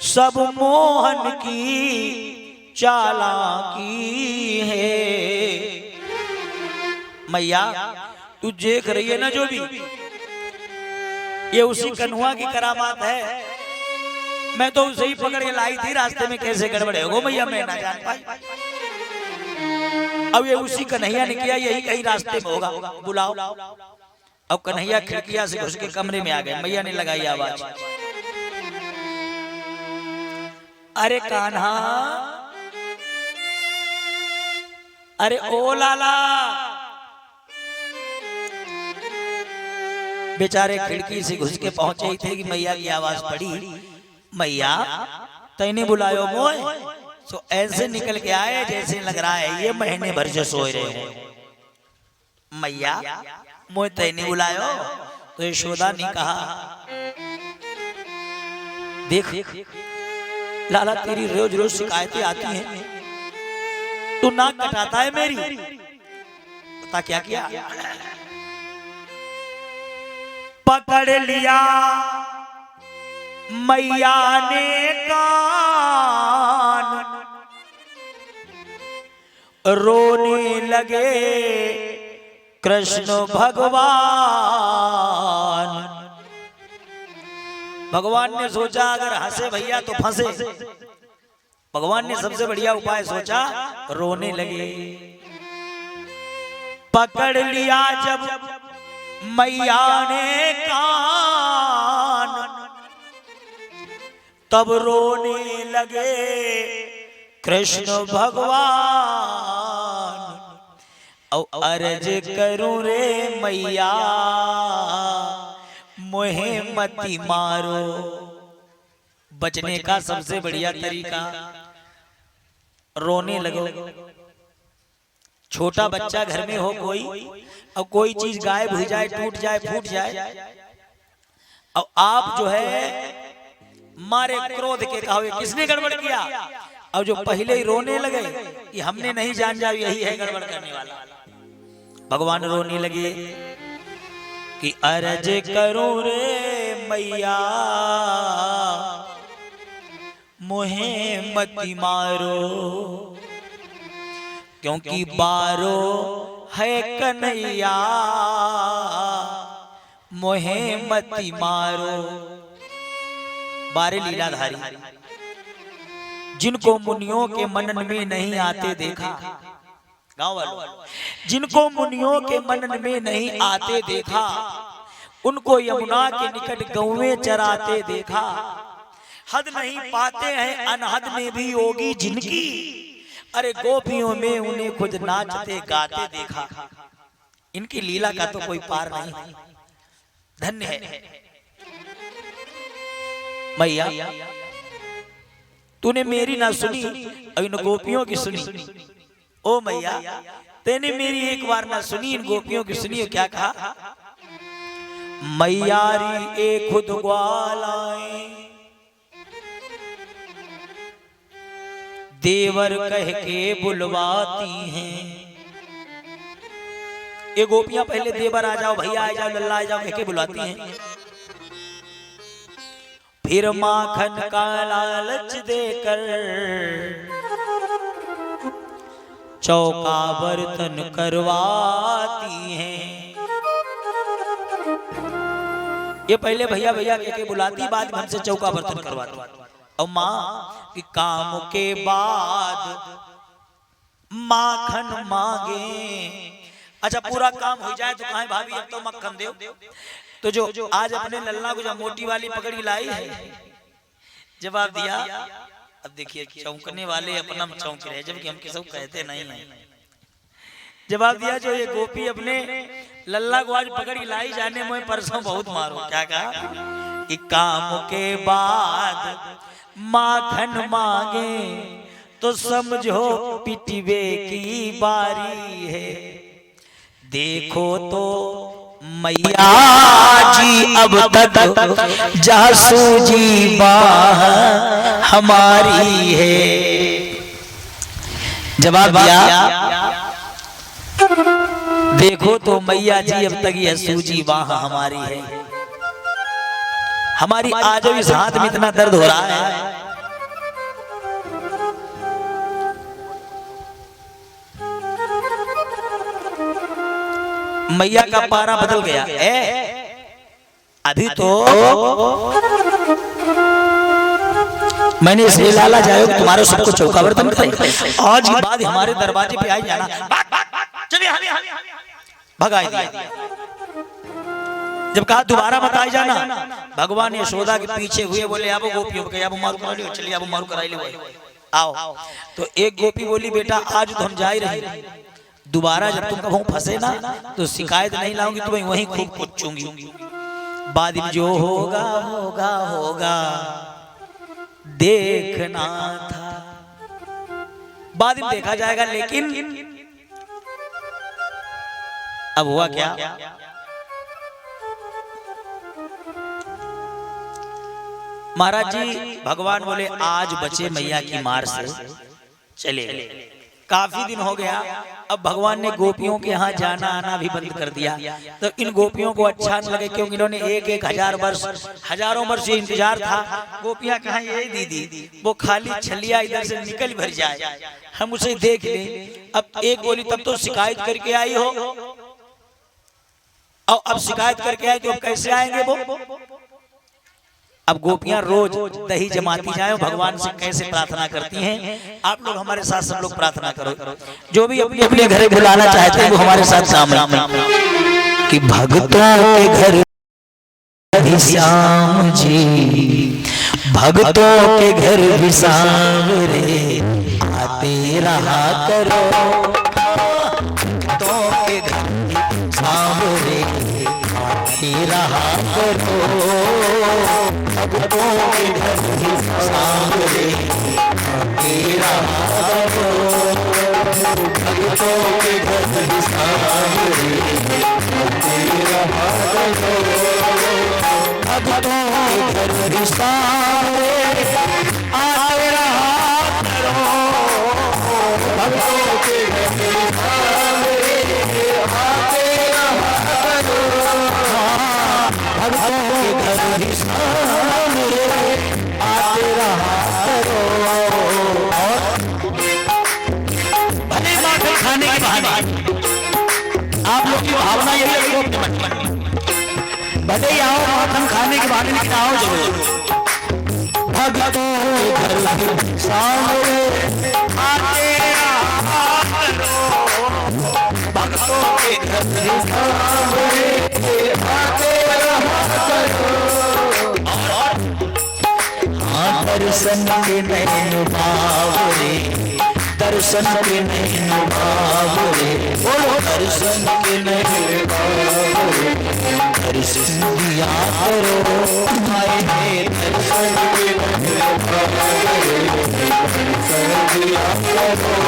सब मोहन की चालाकी है। मैया तू देख रही है ना जो भी, ये उसी कन्हुआ की करामात है। मैं तो उसे ही पकड़ के लाई थी, रास्ते में कैसे गड़बड़े हो मैया मैं ना जान पाई। अब ये उसी कन्हैया ने किया, यही कहीं रास्ते में होगा, बुलाओ। अब कन्हैया खिड़किया से घुस के कमरे में आ गए। मैया ने लगाई आवाज, अरे कान्हा, अरे ओ लाला। बेचारे खिड़की से घुस के पहुंचे ही थे कि मैया की आवाज पड़ी, मैया तैने बुलायो मोय। तो ऐसे निकल के आए जैसे लग रहा है ये महीने भर से सोए रहे हो। मैया मोय तैने बुलायो। तो यशोदा ने कहा, देख लाला तेरी रोज रोज शिकायतें आती हैं, तू नाक कटाता है मेरी। पता क्या किया, पकड़ लिया मैया ने कान, रोने लगे कृष्ण भगवान। भगवान ने सोचा अगर हंसे भैया तो फंसे। भगवान ने सबसे बढ़िया उपाय सोचा, रोने लगे। पकड़ लिया जब मैया ने कान, तब रोने लगे कृष्ण भगवान। और अर्ज करूं रे मैया मोहे मती मारो। बचने का सबसे बढ़िया तरीका, रोने लगो। छोटा बच्चा घर में हो कोई, और कोई चीज गायब हो जाए, टूट जाए, फूट जाए, और आप जो है मारे क्रोध के कहोगे किसने गड़बड़ किया, और जो पहले ही रोने लगे कि हमने नहीं जान जाओ यही है गड़बड़ करने वाला। भगवान रोने लगे कि अर्ज करो रे मैया मोहे मती मारो, क्योंकि बारो है कन्हैया मोहे मती मारो। बारे लीलाधारी जिनको मुनियों के मनन में नहीं आते देखा, गाँव वालों जिनको मुनियों के मनन में नहीं आते देखा, उनको यमुना के निकट गौवें चराते देखा। हद नहीं पाते हैं अनहद में भी होगी जिनकी, अरे गोपियों में उन्हें खुद नाचते गाते देखा। इनकी लीला का तो कोई पार नहीं, धन्य है। मैया तूने मेरी ना सुनी और इन गोपियों की सुनी। ओ मैया तेने मेरी एक बार ना सुनी, इन गोपियों की सुनी। क्या कहा, मैयारी एक खुद ग्वालाए, देवर कह के बुलवाती हैं। ये गोपियां पहले देवर आ जाओ, भैया आ जाओ, लल्ला आ जाओ कह के बुलाती हैं। फिर माखन का लालच देकर चौका बर्तन करवाती हैं। ये पहले भैया भैया कह के बुलाती, बाद में हमसे चौका बर्तन करवाती। और माँ कि काम के बाद माखन मांगे। अच्छा पूरा काम हो जाए तो कहें भाभी अब तो मक्खन दो। तो जो आज अपने लल्ला को जब मोटी वाली पकड़ी लाई है, जवाब दिया। अब देखिए चौंकने वाले अपना चौंक रहे, जबकि हम किसी को कहते नहीं है। जवाब दिया जो ये गोपी अपने लल्ला को आज पकड़ी लाई, जाने मुझे परसों बहुत मारो। क्या कहा कि काम के बाद माखन मांगे तो समझो पिटवे की बारी है। देखो तो मैया जी अब तक जासूजी बाह हमारी है। जवाब दिया, देखो तो मैया जी अब तक यह सूजी वहां हमारी है, हमारी आज इस हाथ में इतना दर्द हो रहा है। मैया का पारा बदल गया। अभी तो मैंने इसलिए लाला जाए तुम्हारे सबको चौका बर्तन करे, आज के बाद हमारे दरवाजे पे आई जाना, चलिए भगाई दिया। जब कहा दोबारा मत आई जाना, भगवान यशोदा के पीछे हुए, बोले अब गोपियों के अब मारू कराई, चलिए अब मारू कराई ले आओ। तो एक गोपी बोली बेटा आज तो हम जा ही रहे, दोबारा जब तुम कभी फंसे ना तो शिकायत नहीं लाऊंगी, तुम्हें वहीं खूब पूछूंगी। बाद में जो होगा होगा होगा देखना था, बाद में देखा जाएगा। लेकिन अब हुआ क्या, महाराज जी भगवान बोले आज बचे मैया की मार से, चले। काफी दिन हो गया, अब भगवान ने गोपियों के यहाँ जाना आना भी बंद कर दिया। तो इन गोपियों को अच्छा न लगे, क्योंकि इन्होंने एक हजार वर्ष हजारों वर्ष ये इंतजार था, गोपियां कहाँ ये दीदी वो खाली छलिया इधर से निकल भर जाए, हम उसे देख लें। अब एक बोली तब तो शिकायत करके आई हो, और अब शिकायत करके आए तो अब कैसे आएंगे वो। अब गोपियां रोज दही जमाती जाए, भगवान से कैसे प्रार्थना करती हैं। आप लोग हमारे साथ सब लोग प्रार्थना करो, जो भी अपने अपने घर बुलाना चाहते हैं वो हमारे साथ सामने कि भक्तों के घर भी श्याम जी, भक्तों के घर भी सांवरे आते रहा करो, भक्तों के घर भी सांवरे आते रहा करो, भक्तों के घर भी सांवरे आते रहा करो, भक्तों के घर भी सांवरे आते रहा करो, भक्तों के घर भी सांवरे आते रहा करो, भक्तों के घर भी सांवरे आते रहा करो, भक्तों के घर भी सांवरे आते रहा करो। भले माखन खाने के बहाने आप लोग की भावना यही है, भले आओ माखन खाने के बहाने, लेकिन आओ जरूर। भक्तों के घर भी सांवरे आते रहा करो, भक्तों के घर भी सांवरे आते रहा करो। दर्शन के नैन बावरे, दर्शन के नैन बावरे, बोलो दर्शन के नैन बावरे, दर्शन दिया करो, हमारे दर्शन के नैन बावरे, दर्शन दिया करो,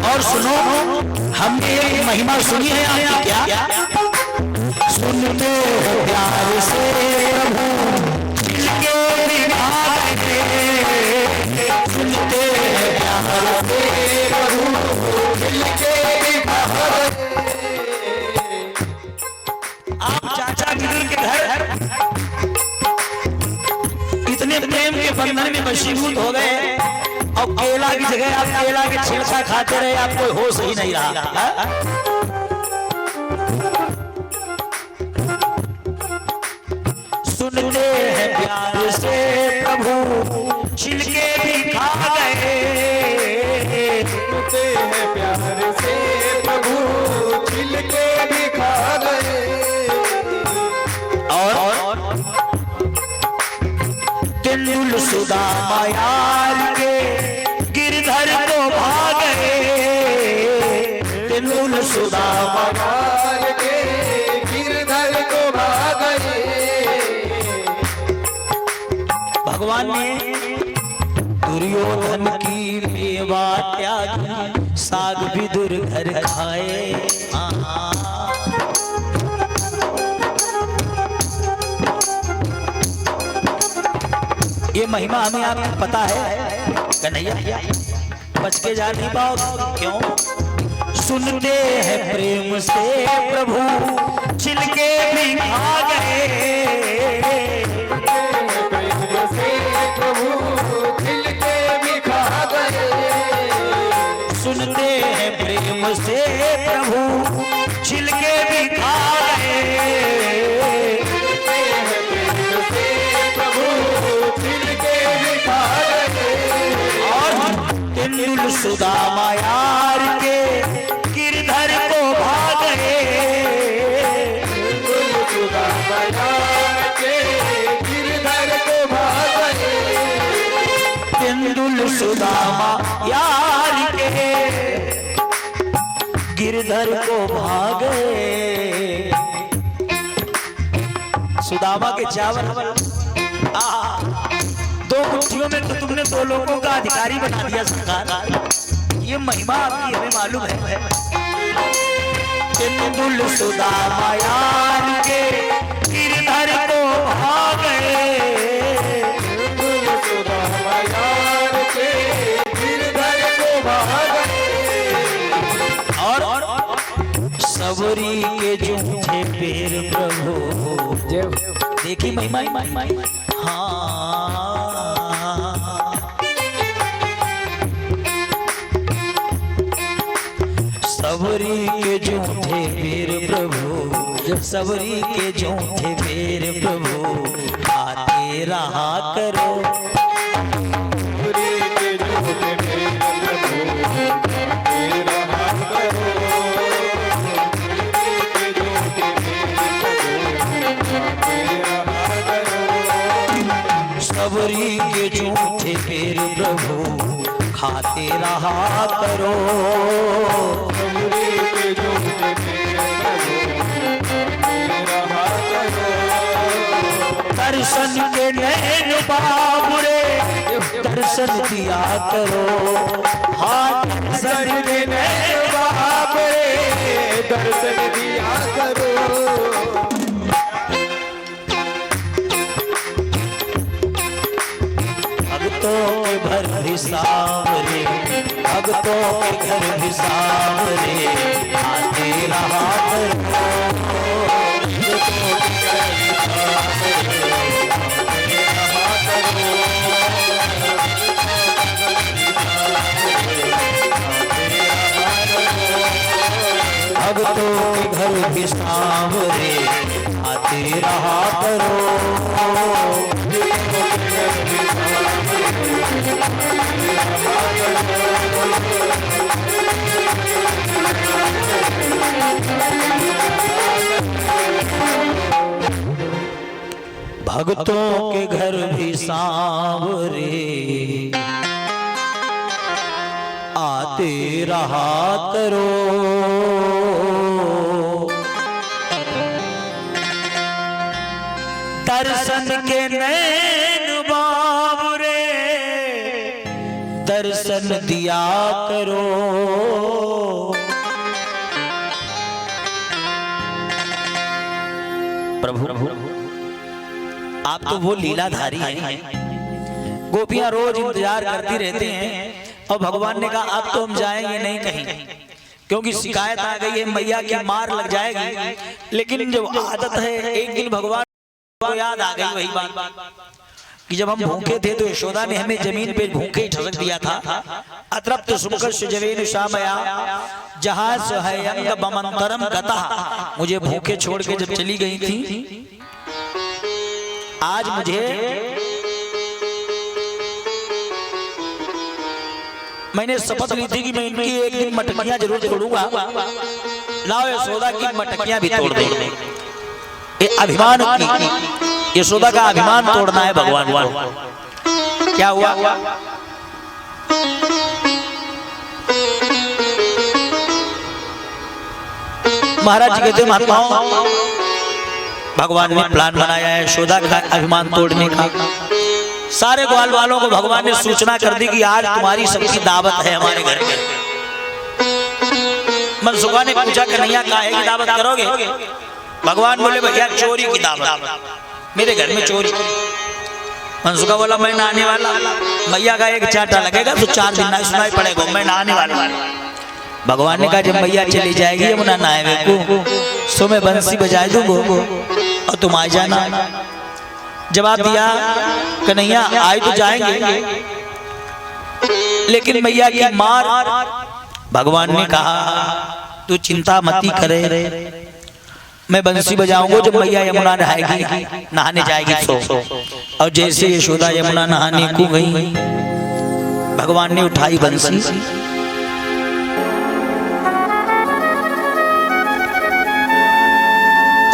और सुनो, हमने ये महिमा सुनी है आपकी क्या? सुनते हो प्यार से प्रभु दिल के विभाग के, सुनते हैं प्यार से प्रभु दिल के विभाग के। आप चाचा बिदुर के घर इतने प्रेम के बंधन में वशीभूत हो गए, और केला की जगह आप केला के छिलका खाते रहे, आपको होश ही नहीं रहा। सुनते हैं प्यार से प्रभु छिलके भी खा गए, सुनते हैं प्यार से प्रभु छिलके भी खा गए, और तेंदुल सुदामा यार के गिरधर को भाग गए, तेंदुल सुदामा यार के गिरधर को भाग गए, की मेवा त्यागी, साग भी दूर घर खाए। ये महिमा हमें आपको पता है कन्हैया, बच के जा नहीं पाओ। क्यों? सुनते हैं प्रेम से प्रभु, छिलके भी खा गए। प्रेम से प्रभु छिलके भी खा गए। सुनते हैं प्रेम से प्रभु, छिलके भी खा गए। तेंदुल सुदामा यार के गिरधर को भाग गए। सुदामा यार के गिरधर को भाग गए। तेंदुल सुदामा यार के गिरधर को भाग गए। सुदामा के चावल दो मुट्ठियों में तो तुमने दो लोगों का अधिकारी बना दिया सरकार। ये महिमा आपकी हमें मालूम है। तेंदुल सुदामा यार के गिरधर को भाग गए। सुदामा यार के गिरधर को भाग गए। और सबरी के जूठे पैर प्रभु, देखी महिमा। हाँ, सबरी के जूठे पैर प्रभु, सबरी के जूठे पैर प्रभु, आते रहा करो। सबरी के जूठे पैर प्रभु, आते रहा करो। सबरी के जूठे पैर प्रभु, खाते रहा करो। सबरी के जूठे पैर प्रभु, खाते रहा करो। दर्शन के नैन बाबुरे, दर्शन दिया करो। हाँ, दर्शन के नैन बाबुरे, दर्शन दिया करो। भक्तों के घर भी सांवरे, भक्तों के घर भी सांवरे, आते रहा करो। भक्तों के घर भी सांवरे, आते रहा करो। भक्तों के घर भी सांवरे, आते रहा करो। दर्शन के नैन बाबुरे, दर्शन दिया करो। प्रभु आप तो वो लीलाधारी हैं। गोपियां रोज इंतजार करती रहती हैं और भगवान ने कहा अब तो हम जाएंगे नहीं कहीं, क्योंकि शिकायत आ गई है मैया की मार लग जाएगी। लेकिन जब आदत है, एक दिन भगवान को याद आ गई वही बात कि जब हम भूखे थे तो यशोदा ने हमें जमीन पे भूखे ही ठसक दिया था। अतृप्त सुमुखस्य जवेन शामया जहां सहयंग बमंतरम गता, मुझे भूखे छोड़ के जब चली गई थी, आज मुझे मैंने शपथ ली थी कि मैं इनकी एक दिन मटकियां जरूर तोड़ूंगा। लाओ यशोदा की मटकियां भी तोड़ दे। ये अभिमान की, यशोदा का अभिमान तोड़ना है भगवान को। क्या हुआ? महाराज जी कहते महात्माओं, भगवान ने प्लान बनाया है यशोदा का अभिमान तोड़ने का। सारे ग्वाल वालों को भगवान ने सूचना कर दी कि आज तुम्हारी सबकी दावत है हमारे घर में। मनसुखा ने पूछा कन्हैया काहे की दावत करोगे? भगवान बोले भैया चोरी की दावत, मेरे घर में चोरी। मनसुखा बोला मैं नहाने वाला। मैया का एक चाटा लगेगा तो 4 दिन ना सुनाई पड़ेगा, मैं नहाने वाला। भगवान ने कहा जब मैया चली जाएगी यमुना नहाए को सो मैं बंसी बजा दूंगा और तुम आ जाना। जवाब दिया कन्हैया आए तो जाएंगे, लेकिन मैया की मार। भगवान ने कहा तू चिंता मती करे, मैं बंसी बजाऊंगा जब मैया यमुना नहाएगी, नहाने जाएगी तो। और जैसे यशोदा यमुना नहाने को गई, भगवान ने उठाई बंसी,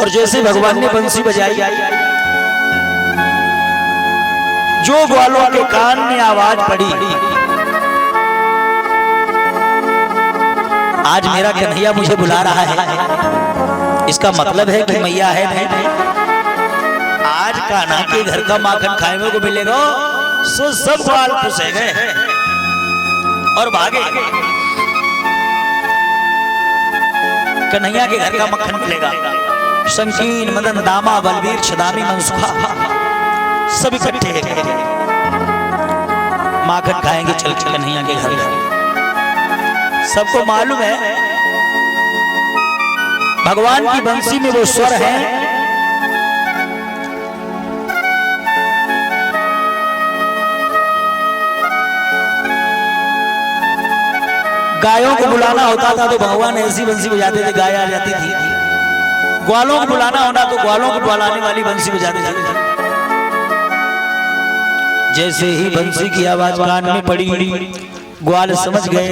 और जैसे भगवान ने बंसी बजाई, जो ग्वालों के कान में आवाज पड़ी, आज मेरा कन्हैया मुझे बुला रहा है, इसका मतलब है कि मैया है नहीं। आज कान्हा के घर का माखन खाने को मिलेगा। सो सब ग्वाल खुश है गए और भागे। कन्हैया के घर का मक्खन मिलेगा। संकीन, मदन, दामा, बलबीर, छदामी, मनसुखा सब इकट्ठे गए। माखन खाएंगे चल चल कन्हैया के घर। सबको मालूम है भगवान की बंसी में वो स्वर है। गायों को बुलाना होता था तो भगवान ऐसी बंसी बजाते थे, गाय आ जाती थी। ग्वालों को बुलाना होना तो ग्वालों को बुलाने वाली बंसी बजाते थे। जैसे ही बंसी की आवाज कान में पड़ी, ग्वाल समझ गए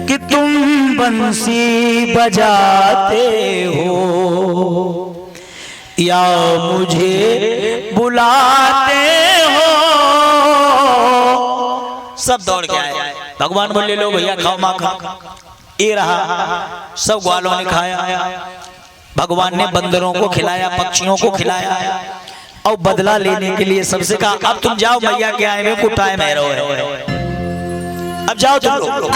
कि तुम बंसी बजाते हो या मुझे बुलाते हो। सब दौड़ के आए। भगवान बोले लो भैया खाओ माखन। ये रहा, सब ग्वालों ने खाया। भगवान ने बंदरों को खिलाया, पक्षियों को खिलाया, और बदला लेने के लिए सबसे कहा अब तुम जाओ, मैया के आए में को टाइम है, अब जाओ तुम लोग।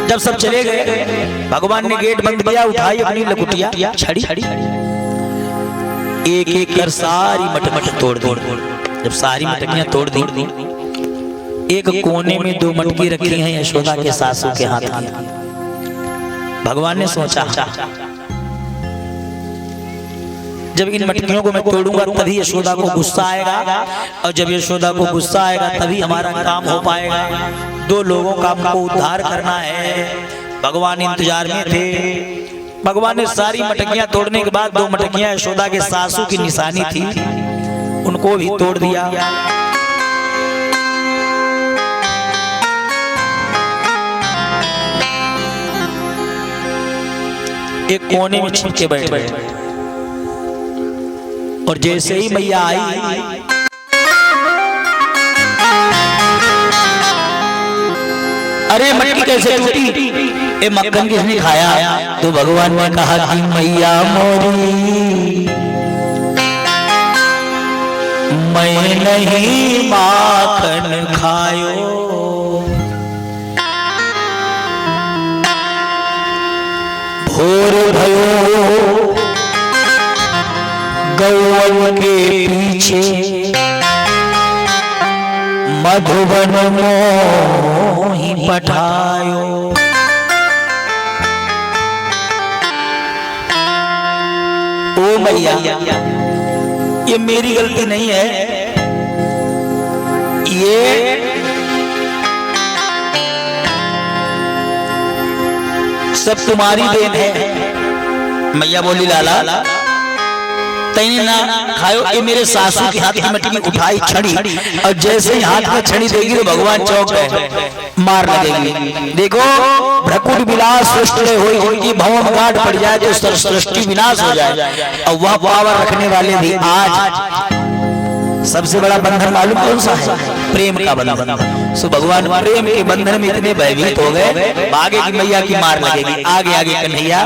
जब सब चले गए, भगवान ने गेट बंद किया, उठाई अपनी लकुटिया छड़ी, एक एक कर सारी मटमट तोड़ दी। जब सारी मटकियां तोड़ दी, एक कोने में 2 मटकी रखी हैं यशोदा के सासू के हाथ में। भगवान ने सोचा जब इन मटकियों को मैं तोड़ूंगा तभी यशोदा को गुस्सा आएगा, और जब यशोदा को गुस्सा आएगा तभी हमारा काम हो पाएगा। 2 लोगों का हमको उद्धार करना है। भगवान इंतजार में थे। भगवान ने सारी मटकियां तोड़ने के बाद 2 मटकियां यशोदा के सासू की निशानी थी, उनको भी तोड़ दिया। एक कोने में छिपके बैठ गए, और जैसे ही मैया आई, अरे मटकी कैसे टूटी, ये मक्खन किसने खाया? तो भगवान ने कहा कि मैया मोरी मैं नहीं माखन खायो, भोर भयो गौवन के पीछे मधुबन मोहि पठायो। ओ मैया ये मेरी गलती नहीं है, ये सब तुम्हारी देन है। मैया बोली लाला तैने ना खायो, ये मेरे सासू के हाथ की मटकी उठाई छड़ी, और जैसे ही हाथ में छड़ी देगी तो भगवान चौंक गए, मार लगेगी। देखो भ्रकुट विलास सृष्टि होगी, भवन गाट पड़ जाए तो सृष्टि विनाश हो जाए, और वह पावर रखने वाले भी आज सबसे बड़ा बंधन मालूम कौन सा है? प्रेम का बंधन। सो भगवान प्रेम के बंधन में इतने भयभीत हो गए, आगे की मैया की मार लगेगी, आगे आगे कन्हैया,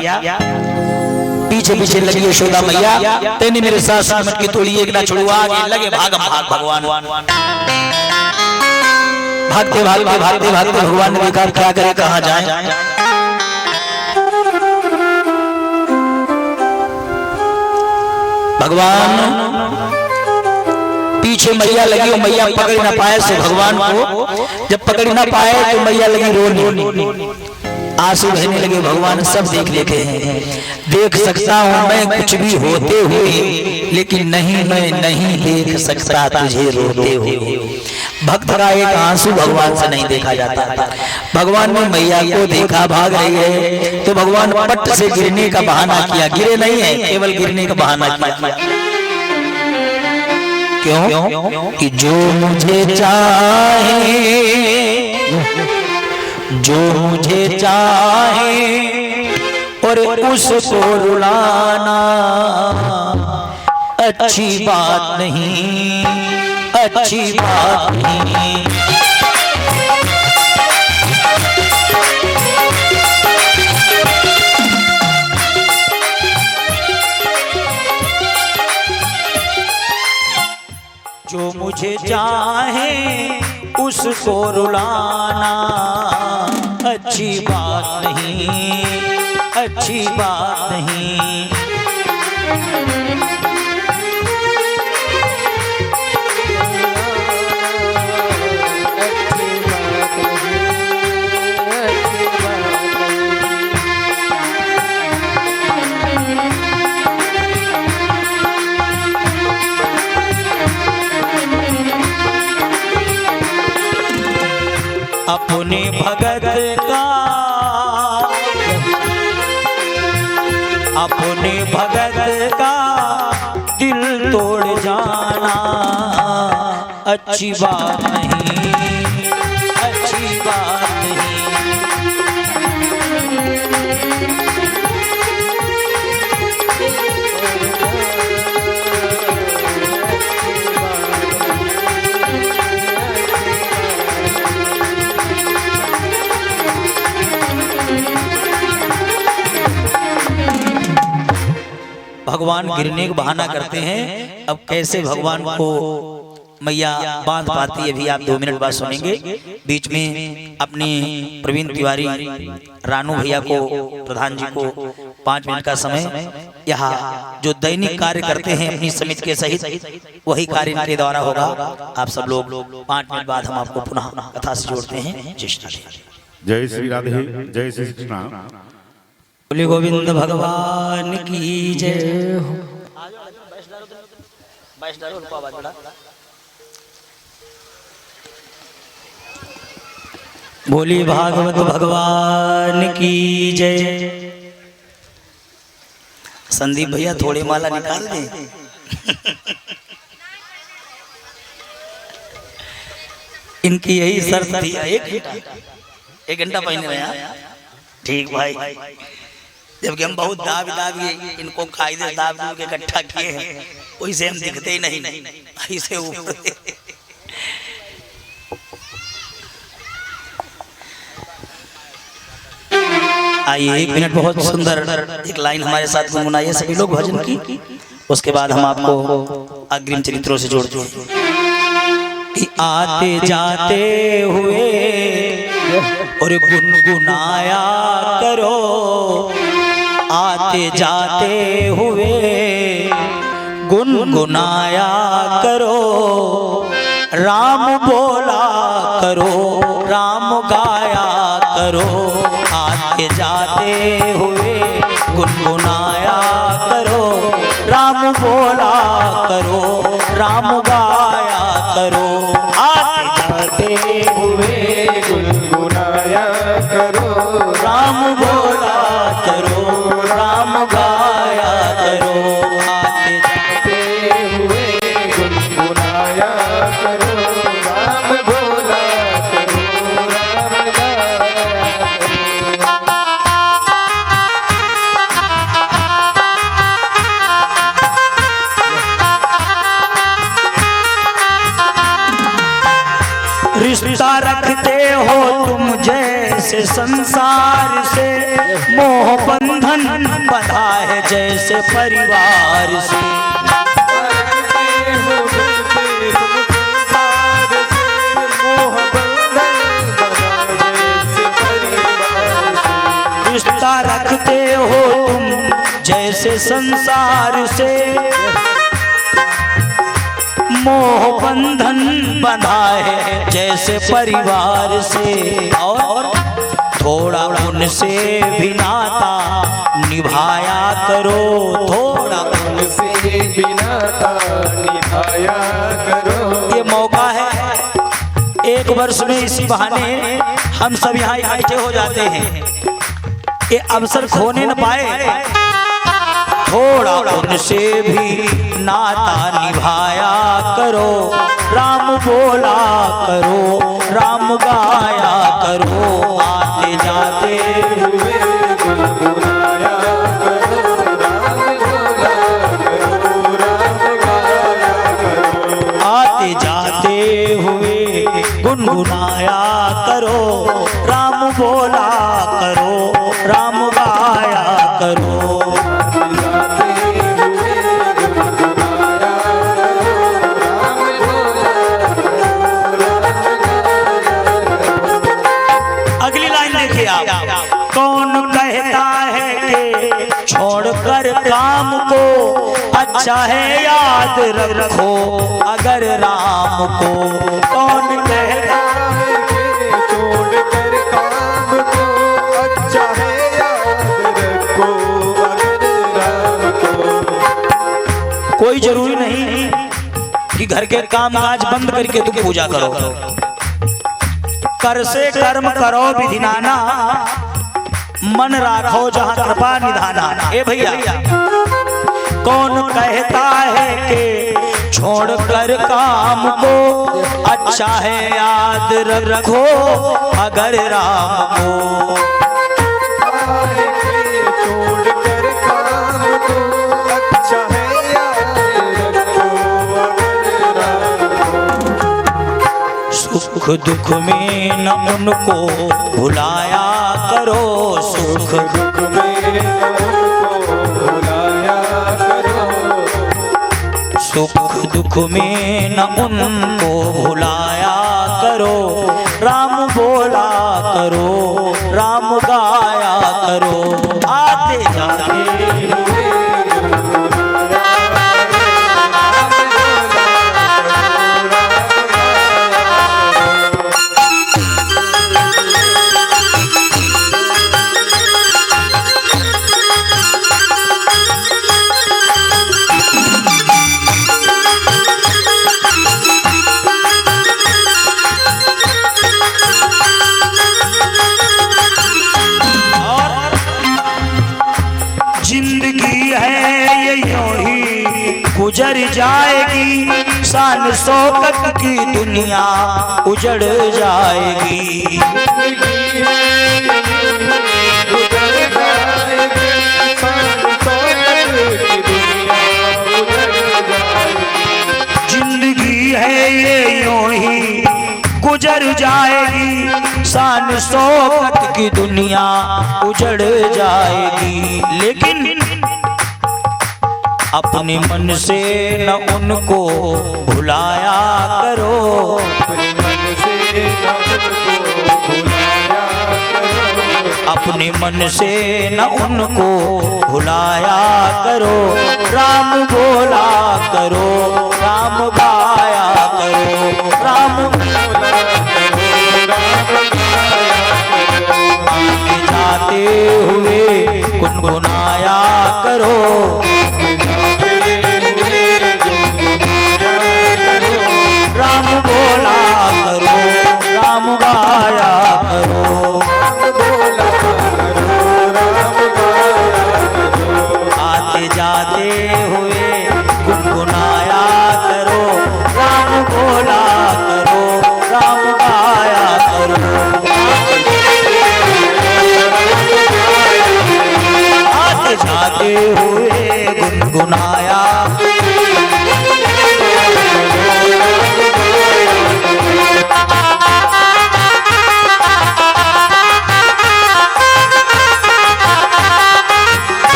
पीछे पीछे लगी यशोदा मैया, तेने मेरे साथ सामत की तोड़ी एक ना छोड़ू, आगे लगे भागम भाग भगवान। भागते भागते भागते भागते भगवान ने देखा क्या करे कहाँ जाए। भगवान पीछे मैया लगी और मैया पकड़ ना पाए, सो भगवान को जब पकड़ ना पाए तो मैया लगी रोने, आंसू बहने लगे। भगवान सब देख लेते हैं, देख सकता हूं मैं कुछ भी होते हुए, लेकिन नहीं मैं नहीं देख सकता तुझे रोते हुए। भक्त का एक आंसू भगवान से नहीं देखा जाता था। भगवान ने मैया को देखा भाग रही है तो भगवान पट से गिरने का बहाना किया, गिरे नहीं है, केवल गिरने का बहाना किया। क्यों? कि जो मुझे चाहे, जो मुझे चाहे और उसको रुलाना अच्छी बात नहीं, अच्छी बात नहीं। जो मुझे चाहे उसको रुलाना अच्छी बात नहीं, अच्छी बात नहीं। अपने भगत का, अपने भगत का दिल तोड़ जाना अच्छी बात नहीं, अच्छी बात नहीं। भगवान गिरने का बहाना करते हैं। अब कैसे भगवान को मैया बांध पाती है भी आप 2 मिनट बाद सुनेंगे। बीच में अपने प्रवीण तिवारी रानू भैया को, प्रधान जी को 5 मिनट का समय, यहाँ जो दैनिक कार्य करते हैं अपनी समिति के सहित, वही कार्य इनके द्वारा होगा। आप सब लोग 5 मिनट बाद हम आपको पुनः कथा से जोड़ते हैं। जय श्री राधे, जय श्री राधे, जय श्री कृष्ण। बोले गोविंद भगवान की जय हो। बोली भागवत भगवान की जय। संदीप भैया थोड़ी माला निकाल दे। इनकी यही शर्त थी, 1 घंटा पहने रहे। ठीक भाई, जबकि हम बहुत दाब इनको कायदे दाब के इकट्ठा किए हैं, वैसे हम दिखते ही नहीं, ऐसे ऊपर। आइए 1 मिनट बहुत सुंदर एक लाइन हमारे साथ गुनगुनाइए सभी लोग भजन की, उसके बाद हम आपको अग्रिम चरित्रों से जोड़ते हैं। कि आते जाते हुए और गुनगुनाया करो, आते जाते हुए गुनगुनाया करो, राम बोला करो, राम गाया करो। आते जाते हुए गुनगुनाया करो, राम बोला करो, राम गाया करो। आते जाते हुए गुनगुनाया करो, राम बोला करो, राम गाया करो। आते जाते हुए गुनगुनाया करो, राम बोला करो, राम गाया करो। जैसे संसार से मोह बंधन बंधा है जैसे परिवार से। रिश्ता रखते हो तुम जैसे संसार से मोह बंधन बंधा है जैसे परिवार से। और थोड़ा उनसे भी नाता निभाया करो, थोड़ा उनसे भी नाता निभाया करो। ये मौका है, एक वर्ष में इसी बहाने हम सब यहाँ इकट्ठे हो जाते हैं, ये अवसर खोने न पाए। थोड़ा उनसे भी नाता निभाया करो, राम बोला करो, राम गाया करो, आते जाते हुए गुनगुनाया करो, राम बोला करो, राम गाया करो। आते जाते हुए गुनगुनाया करो, राम बोला करो, राम गाया करो। अगली लाइन देखिए आप, कौन कहता है कि छोड़कर काम को अच्छा है याद रखो अगर राम को। कौन कहता है कि छोड़कर काम को अच्छा है याद रखो अगर राम को। कोई जरूरी नहीं कि घर के काम काज बंद करके तुम पूजा करो, कर से कर्म करो विधि नाना, मन राखो जहाँ कृपा निधाना। ए भैया, कौन कहता है कि छोड़कर काम को अच्छा है याद रखो अगर राम को। छोड़कर काम को अच्छा है याद रखो अगर राम को। सुख दुख में न उनको भुलाया करो, सुख दुख में उनको भुलाया करो। सुख दुख में न उनको भुलाया करो, राम बोला करो, राम गाया करो, आते जाते गुजर जाएगी, शान शौकत की दुनिया उजड़ जाएगी। जिंदगी है ये यूं ही गुजर जाएगी, शान शौकत की दुनिया उजड़ जाएगी। लेकिन अपने मन से न उनको भुलाया करो, अपने मन से न उनको भुलाया करो। अपने मन से न उनको भुलाया करो, राम बोला करो, राम गाया करो, राम आते जाते हुए गुनगुनाया करो, राम बोला करो, राम गाया करो, आते जाते हुए गुनगुनाया करो, राम बोला करो, राम गाया करो, आते जाते हुए गुनगुनाया।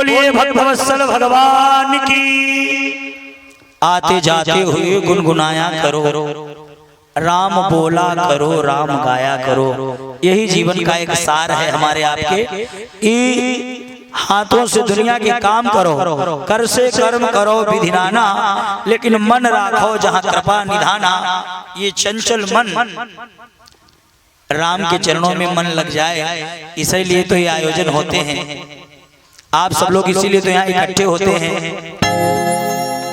बोलिए भक्तवत्सल भगवान की। आते जाते हुए गुनगुनाया करो, राम बोला करो, राम गाया करो। यही जीवन का एक सार है हमारे आपके। हाथों से दुनिया के काम करो, कर से कर्म करो विधिनाना, लेकिन मन राखो जहाँ कृपा निधाना। ये चंचल मन राम के चरणों में मन लग जाए, इसीलिए तो ये आयोजन होते हैं। आप सब लोग इसीलिए तो यहाँ इकट्ठे होते हैं।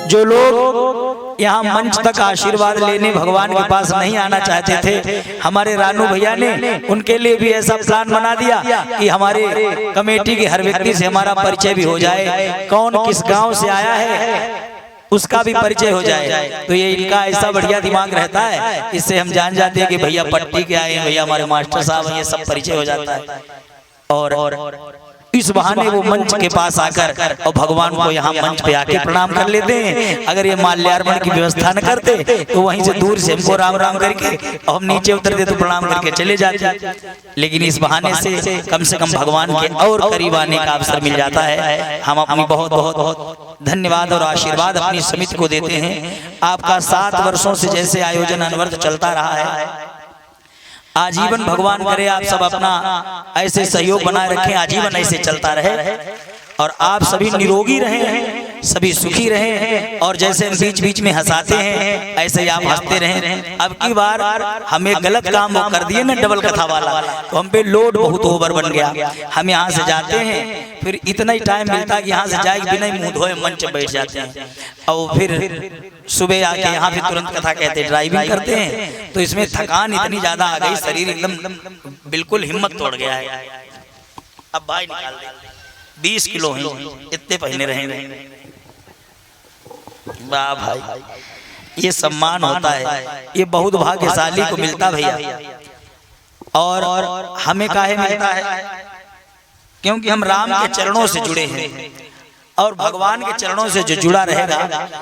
जो लोग यहाँ मंच तक आशीर्वाद लेने भगवान के पास नहीं आना चाहते थे, हमारे रानू भैया ने उनके लिए भी ऐसा प्लान बना दिया कि हमारे कमेटी के हर व्यक्ति से हमारा परिचय भी हो जाए, कौन किस गांव से आया है उसका भी परिचय हो जाए। तो ये इनका ऐसा बढ़िया दिमाग रहता है, इससे हम जान जाते हैं कि भैया पट्टी के आए हैं, भैया हमारे मास्टर साहब हैं, ये सब परिचय हो जाता है। और इस बहाने वो मंच के पास आकर और भगवान को यहाँ मंच पे आके प्रणाम कर लेते हैं। अगर ये माल्यार्पण की व्यवस्था न करते तो वहीं से दूर से हमको राम राम करके और हम नीचे उतरते तो प्रणाम करके चले जाते। लेकिन इस बहाने से कम भगवान के और करीब आने का अवसर मिल जाता है। हम अपनी बहुत बहुत बहुत धन्यवाद और आशीर्वाद अपनी समिति को देते हैं। आपका 7 वर्षों से जैसे आयोजन अनवरत चलता रहा है, आजीवन भगवान करे आप सब अपना ऐसे सहयोग बनाए रखें, आजीवन ऐसे चलता रहे और आप सभी निरोगी रहें, सभी सुखी रहें। और जैसे हम बीच बीच में हंसाते हैं ऐसे ही आप हंसते रहें। अब की बार हमें गलत काम वो कर दिए ना डबल कथा वाला, तो हम पे लोड बहुत ओवर बन गया। हम यहाँ से जाते हैं, फिर इतना ही टाइम मिलता है कि यहाँ से जाए बिना ही मुंह धोए मंच बैठ जाते हैं, और फिर सुबह आके यहाँ पे तुरंत कथा कहते ड्राइविंग करते हैं। तो इसमें थकान इतनी ज्यादा आ गई, शरीर एकदम बिल्कुल हिम्मत तोड़ गया है। अब भाई निकाल दे, 20 किलो हैं, इतने पहने रहे। वाह भाई, ये सम्मान होता है, ये बहुत भाग्यशाली को मिलता भैया। और हमें काहे मिलता है? क्योंकि हम राम के चरणों से जुड़े हैं, और भगवान के चरणों से जो जुड़ा रहेगा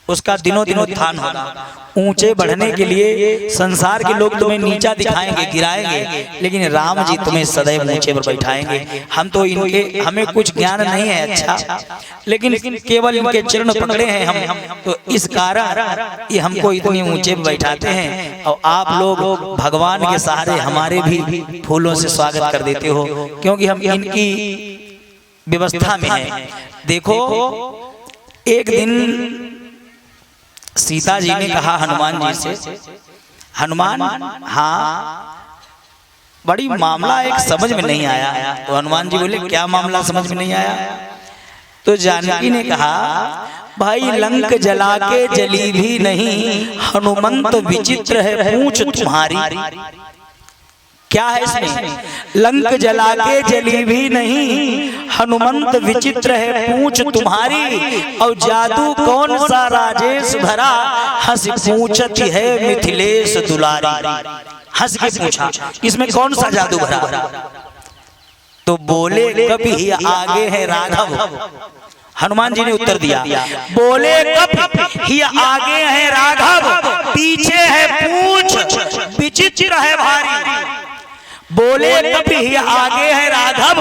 उसका दिनों दिन उत्थान होगा। ऊंचे बढ़ने के लिए संसार के लोग तुम्हें नीचा दिखाएंगे, गिराएंगे, लेकिन राम जी तुम्हें सदैव ऊंचे पर बैठाएंगे। हम तो इनके, हमें कुछ ज्ञान नहीं है अच्छा, लेकिन केवल इनके चरण पकड़े हैं हम, तो इस कारण ये हमको इतनी ऊंचे पर बैठाते हैं। और आप लोग भगवान के सहारे हमारे भी फूलों से स्वागत कर देते हो, क्योंकि हम इनकी व्यवस्था में हैं। देखो, एक दिन सीता जी ने कहा हनुमान जी से, हनुमान हाँ बड़ी मामला एक समझ में नहीं आया। तो हनुमान जी बोले क्या मामला समझ में नहीं आया? तो जानकी ने कहा भाई लंक जला के जली भी नहीं, हनुमंत विचित्र है पूंछ तुम्हारी। क्या है इसमें? लंक जला के जली भी नहीं, हनुमंत विचित्र है पूंछ तुम्हारी। और जादू कौन सा राजेश भरा, हंस पूछत है मिथिलेश दुलारी। हंस के पूछा इसमें कौन सा जादू भरा? तो बोले कभी आगे है राघव। हनुमान जी ने उत्तर दिया, बोले कब ही आगे है राघव, पीछे है पूंछ विचित्र है भारी। बोले कभी ही आगे है राघव,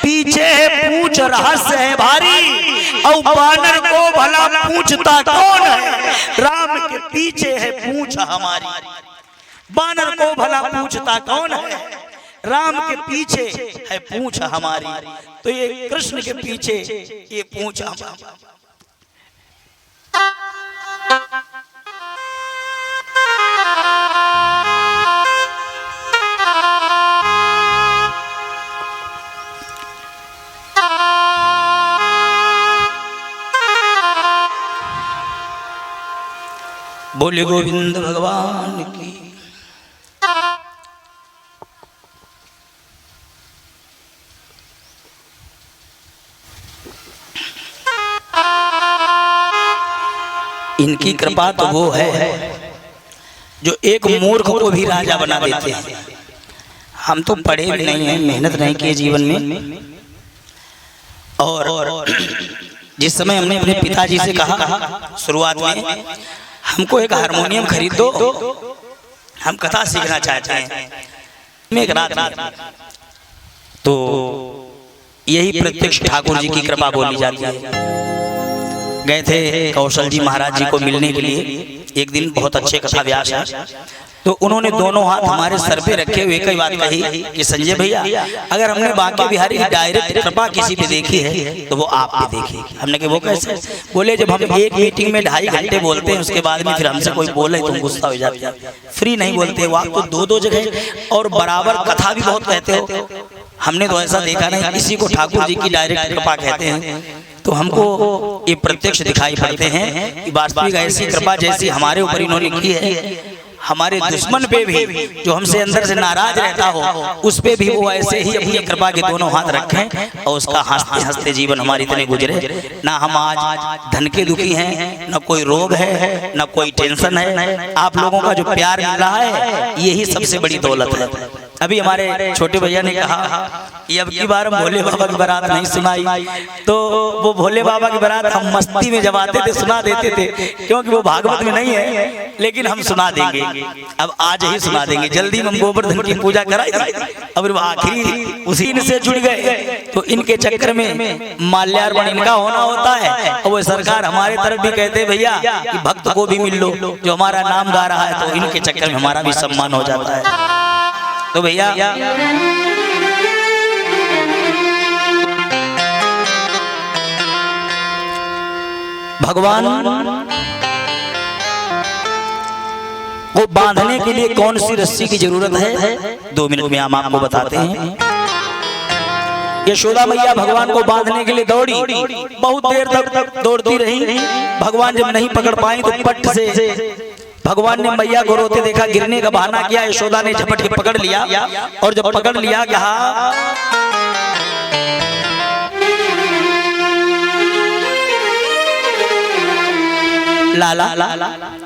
पीछे है पूंछ रहस्य है भारी। और बानर को भला पूछता कौन है, राम के पीछे है पूंछ हमारी। बानर को भला पूछता कौन है, राम के पीछे है पूंछ हमारी। तो ये कृष्ण के पीछे ये पूंछ हमारी। बोले गोविंद भगवान की। इनकी कृपा तो वो है जो एक मूर्ख को भी राजा बना देते हैं। हम तो पढ़े भी नहीं हैं, मेहनत नहीं किए जीवन में। और जिस समय हमने अपने पिताजी से कहा शुरुआत में, हमको एक हारमोनियम खरीद दो, हम कथा सीखना चाहते हैं। मैं एक रात तो यही प्रत्यक्ष ठाकुर जी की कृपा बोली जाती है। गए थे कौशल जी महाराज जी को मिलने के लिए एक दिन, बहुत अच्छे कथा व्यास है, तो उन्होंने दोनों हाथ हमारे सर पे रखे हुए कई बात कही कि संजय भैया, अगर हमने बांके बिहारी की डायरेक्ट कृपा किसी पे देखी है तो वो आप पे देखी। हमने कहा वो कैसे? बोले जब हम एक मीटिंग में 2.5 घंटे बोलते हैं, उसके बाद में फिर हमसे कोई बोले तो गुस्सा हो जाता है। फ्री नहीं बोलते वो, आप तो 2-2 जगह और बराबर कथा भी बहुत कहते हो। हमने तो ऐसा देखा नहीं, किसी को ठाकुर जी की डायरेक्ट कृपा कहते हैं। तो हमको ये प्रत्यक्ष दिखाई पड़ते हैं कि वास्तविक ऐसी कृपा जैसी हमारे ऊपर इन्होंने की है, हमारे दुश्मन पे भी जो हमसे अंदर से नाराज रहता हो, उस पे भी वो ऐसे ही अपनी कृपा के दोनों हाथ रखें और उसका हंसते हंसते जीवन हमारे इतने गुजरे। ना हम आज धन के दुखी हैं, ना कोई रोग है, ना कोई टेंशन है। आप लोगों का जो प्यार मिल रहा है यही सबसे बड़ी दौलत है। अभी हमारे छोटे भैया ने कहा कि अब की बार हम भोले बाबा की बारात नहीं सुनाई, तो वो भोले बाबा की बारात हम मस्ती में जब आते थे सुना देते थे, क्योंकि वो भागवत में नहीं है, लेकिन हम सुना देंगे। अब आज ही सुना देंगे, जल्दी हम गोवर्धन की पूजा कराई, अब वो आखिरी उसी से जुड़ गए, तो इनके चक्कर में माल्यार्पण इनका होना होता है। और वो सरकार हमारे तरफ भी कहते हैं भैया कि भक्त को भी मिल लो जो हमारा नाम गा रहा है, तो इनके चक्कर में हमारा भी सम्मान हो जाता है। तो भैया भगवान को बांधने के लिए कौन सी रस्सी की जरूरत है, 2 मिनट में हम आपको बताते हैं। यशोदा मैया भगवान को बांधने के लिए दौड़ी, बहुत देर तक दौड़ती रही। भगवान जब नहीं पकड़ पाई तो पट से भगवान ने मैया को रोते देखा, गिरने का बहाना किया। यशोदा ने झपट के पकड़ लिया, और जब पकड़ लिया कहा लाला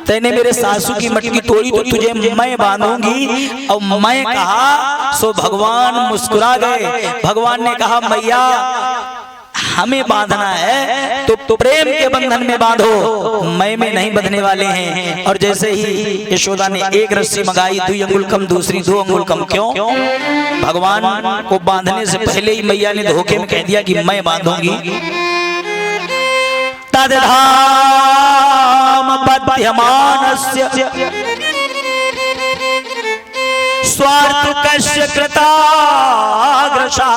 तैने मेरे सासू की मटकी तोड़ी तो तुझे मैं बांधूंगी। और मैं कहा सो भगवान मुस्कुरा गए। भगवान ने कहा मैया हमें बांधना है तो प्रेम के बंधन में बांधो, मैं में नहीं बंधने वाले हैं। और जैसे ही यशोदा ने एक रस्सी मंगाई, 2 अंगुल कम, दूसरी 2 अंगुल कम। क्यों? भगवान को बांधने से पहले ही मैया ने धोखे में कह दिया कि मैं बांधूंगी। तद्धाम बध्यमानस्य स्वार्थ कस्य कृताग्रशा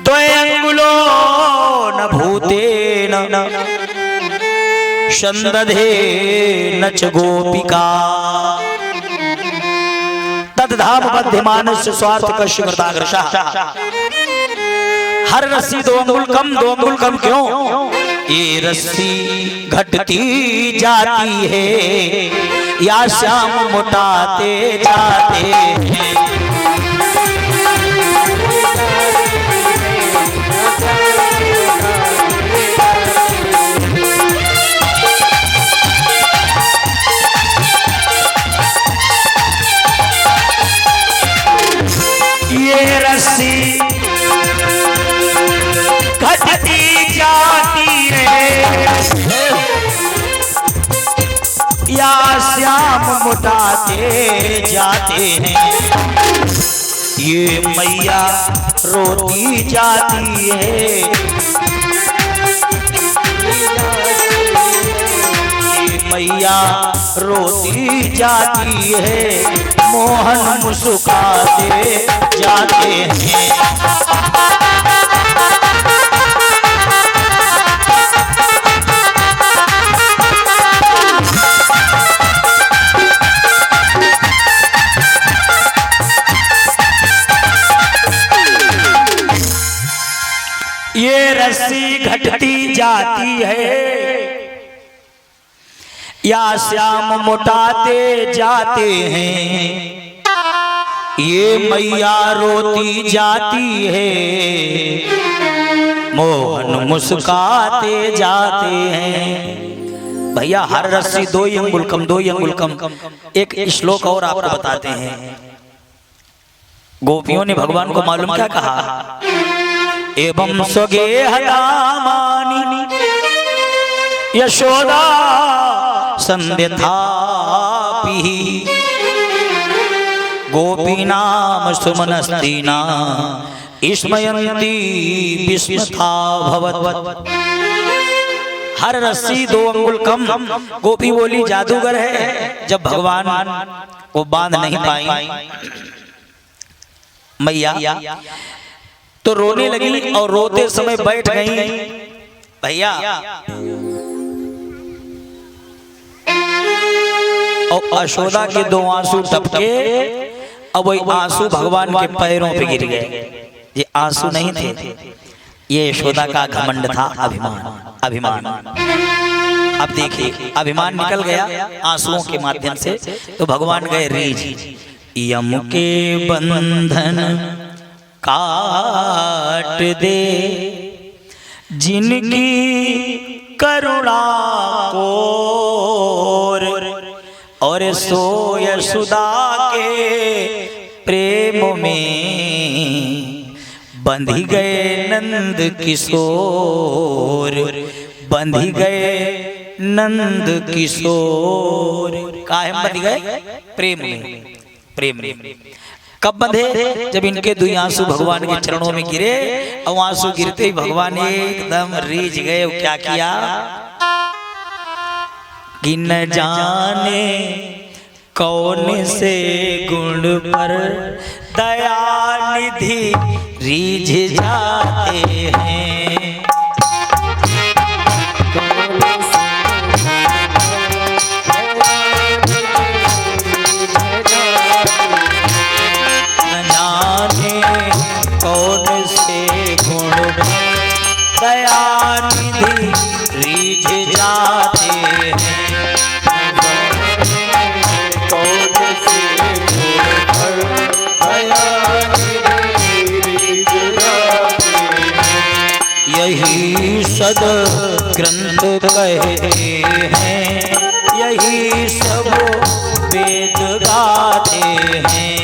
द्वयंगुलो न भूतेन शंदधे न च गोपिका। तद्धाम बध्यमानस्य स्वार्थ कस्य कृताग्रशा। हर रस्सी 2 अंगुल कम, 2 अंगुल कम। क्यों? ये रस्सी घटती जाती है या श्याम मोटाते जाते हैं। ये रस्सी घटती जाती है या श्याम मोटाते जाते हैं। ये मैया रोती जाती है, ये मैया रोती जाती है, मोहन मुस्कुराते जाते हैं। ये रस्सी घटती जाती है या श्याम मोटाते जाते हैं। ये मैया रोती जाती है, मोहन मुस्कुराते जाते हैं। भैया हर रस्सी 2 अंगुल कम, 2 अंगुल कम। एक श्लोक और आपको बताते हैं। गोपियों ने भगवान को मालूम क्या कहा? एवं स्वगेह नामानि यशोदा संध्यथापि गोपीनाम सुमनस्तीना स्मयंती विस्मता भवत। हर रस्सी 2 अंगुल कम। गोपी बोली जादूगर है। जब भगवान वो बांध नहीं पाई मैया तो रोने लगी और रोते समय बैठ गई। भैया और यशोदा के 2 आंसू टपके। अब वही आंसू भगवान के पैरों पे गिर गए। ये आंसू नहीं थे, ये यशोदा का घमंड था, अभिमान। अब देखिए अभिमान निकल गया आंसुओं के माध्यम से। तो भगवान गए रीझ। यम के बंधन काट दे जिनकी करुणा को, और सो यशोदा के प्रेम में बंधी गए नंद किशोर, बंधी गए नंद किशोर। काहे बंधी गए? प्रेम में। प्रेम में कब बंधे? जब इनके 2 आंसू भगवान के चरणों में गिरे। और आंसू गिरते ही भगवान एकदम रीझ गए। क्या किया कि न जाने कौन से गुण पर दयानिधि रीझ जाते हैं। न जाने कौन से गुण पर दयानिधि रीझ जाते हैं। यही सद ग्रंथ कहते हैं, यही सब वेद गाते हैं।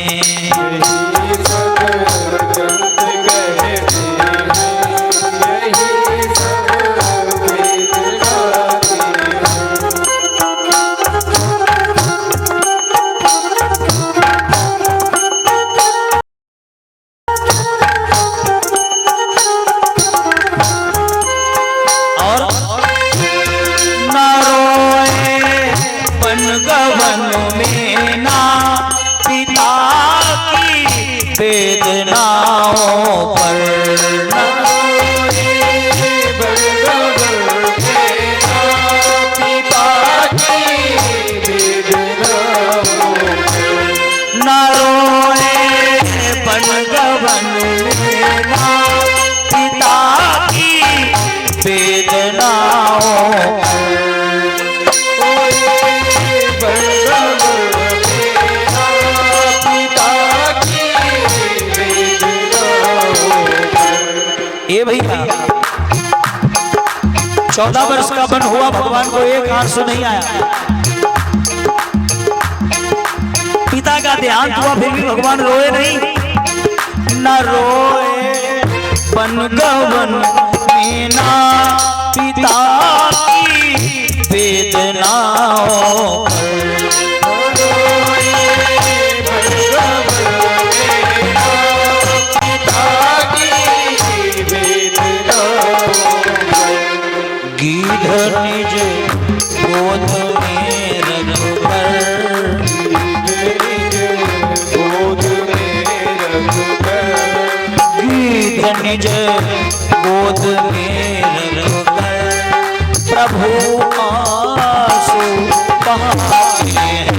वेदनाओं पर न रोए बन गवन पिता की वेदनाओं ये भैया 14 वर्ष का वन हुआ, भगवान को एक आंसू नहीं आया। पिता का देहांत हुआ फिर भी भगवान रोए नहीं। न रोए बन गवन मीना पिता की वेदनाओं गीध निज गोद में रखकर, गीध निज गोद में रखकर प्रभु आंसू बहाते हैं।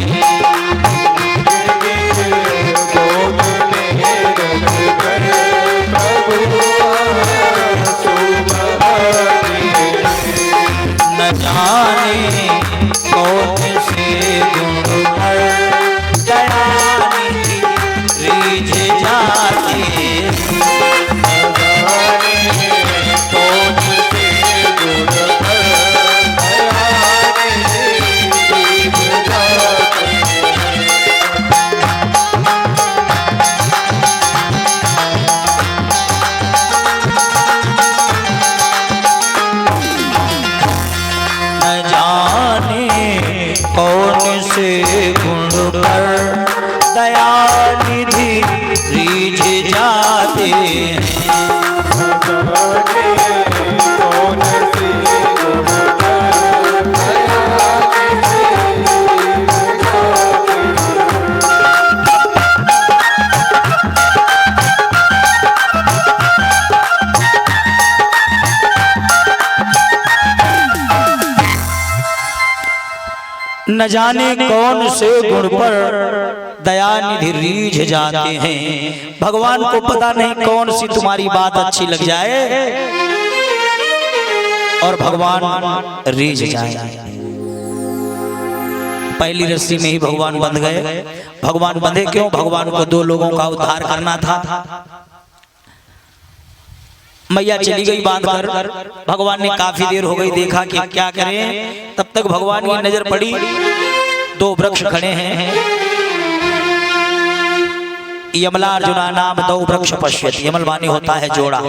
न जाने कौन से गुण पर दयानिधि रीझ जाते हैं। कौन से गुण पर दयानिधि रीझ जाते कौन से हैं। कौन से गुण न जाने कौन से गुण पर दयानिधि रीझ जाते हैं। भगवान को पता नहीं कौन सी तुम्हारी बात अच्छी लग जाए और भगवान रीझ जाए। पहली रस्सी में ही भगवान बंध गए। भगवान बंधे क्यों? भगवान को दो लोगों का उद्धार करना था। मैया चली गई बांध कर। भगवान ने काफी देर हो गई, देखा कि क्या करें। तब तक भगवान की नजर पड़ी, दो वृक्ष खड़े हैं। यमला अर्जुना नाम दो वृक्ष पश्यत। यमल माने होता है जोड़ा।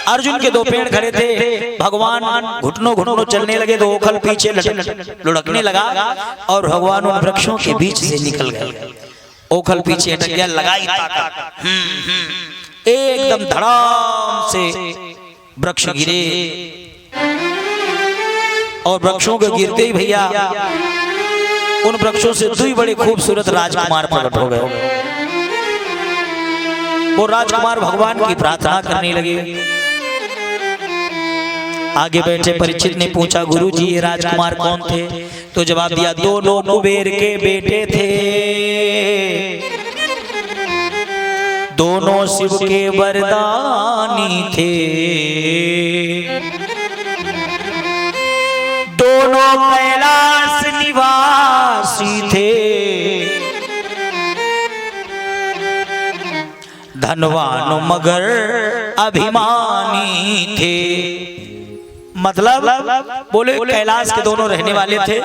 अर्जुन के दो पेड़ खड़े थे। भगवान घुटनों घुटनों चलने लगे तो ओखल पीछे लुढ़कने लगा और भगवान उन वृक्षों के बीच से निकल गए। ओखल पीछे अटक गया, लगाई ताकत, एकदम धड़ाम से वृक्ष गिरे और वृक्षों के गिरते ही भैया उन वृक्षों से दो बड़े खूबसूरत राजकुमार प्रकट हो गए। वो राजकुमार भगवान की प्रार्थना करने लगे। आगे बैठे परीक्षित ने पूछा, गुरुजी ये राजकुमार कौन थे? तो जवाब दिया, दोनों कुबेर के बेटे थे, दोनों शिव के वरदानी थे, दोनों कैलाश निवासी थे, धनवान मगर अभिमानी थे। मतलब बोले कैलाश के दोनों रहने वाले थे।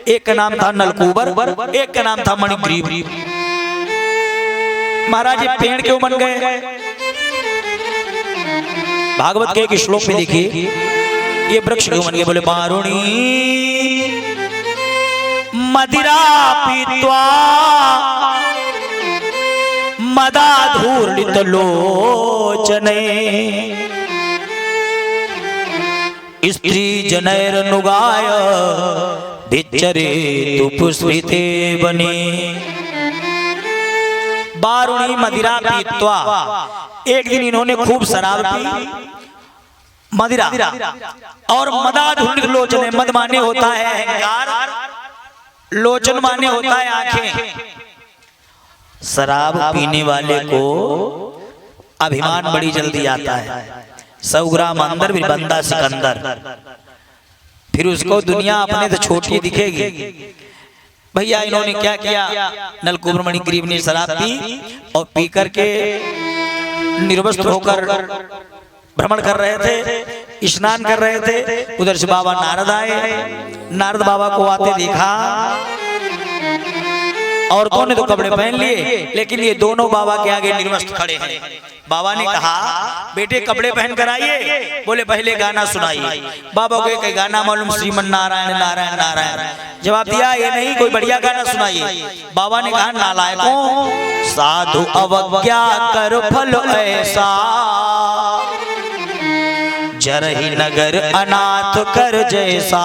एक का नाम था नलकूबर, एक का नाम था मणिग्रीव। महाराज ये पेड़ क्यों बन गए? भागवत के एक श्लोक में देखिए ये वृक्ष क्यों बन गए। बोले बारुणी मदिरा पीत्वा मदाधूर्णित लोचने स्त्री जनैरनुगाय भिच्चरे तु पुष्पिते बने। बारुणी मदिरा पीत्वा, एक दिन इन्होंने खूब शराब पी, मदिरा, और मदाधूर्णित लोचने, मद माने होता है अहंकार, लोचन माने होता है आंखें। शराब पीने वाले को अभिमान बड़ी जल्दी आता है। 100 ग्राम अंदर भी बंदा सिकंदर, फिर उसको दुनिया अपने तो छोटी दिखेगी। भैया इन्होंने क्या किया, नलकूबर मणिग्रीव ने शराब पी और पी करके निर्वस्त्र होकर भ्रमण कर रहे थे, स्नान कर रहे थे। उधर से बाबा नारद आए। नारद बाबा को आते देखा, औरतों ने तो कपड़े पहन लिए, लेकिन ये दोनों बाबा के आगे निर्वस्त्र खड़े हैं। बाबा ने कहा, बेटे कपड़े पहन कर आइए। बोले पहले गाना सुनाइए। बाबा को एक गाना मालूम, श्रीमन नारायण नारायण नारायण। जवाब दिया, ये नहीं, कोई बढ़िया गाना सुनाइए। बाबा ने कहा, नालायकों, साधु अवज्ञा कर फल ऐसा, जरहि नगर अनाथ कर जैसा।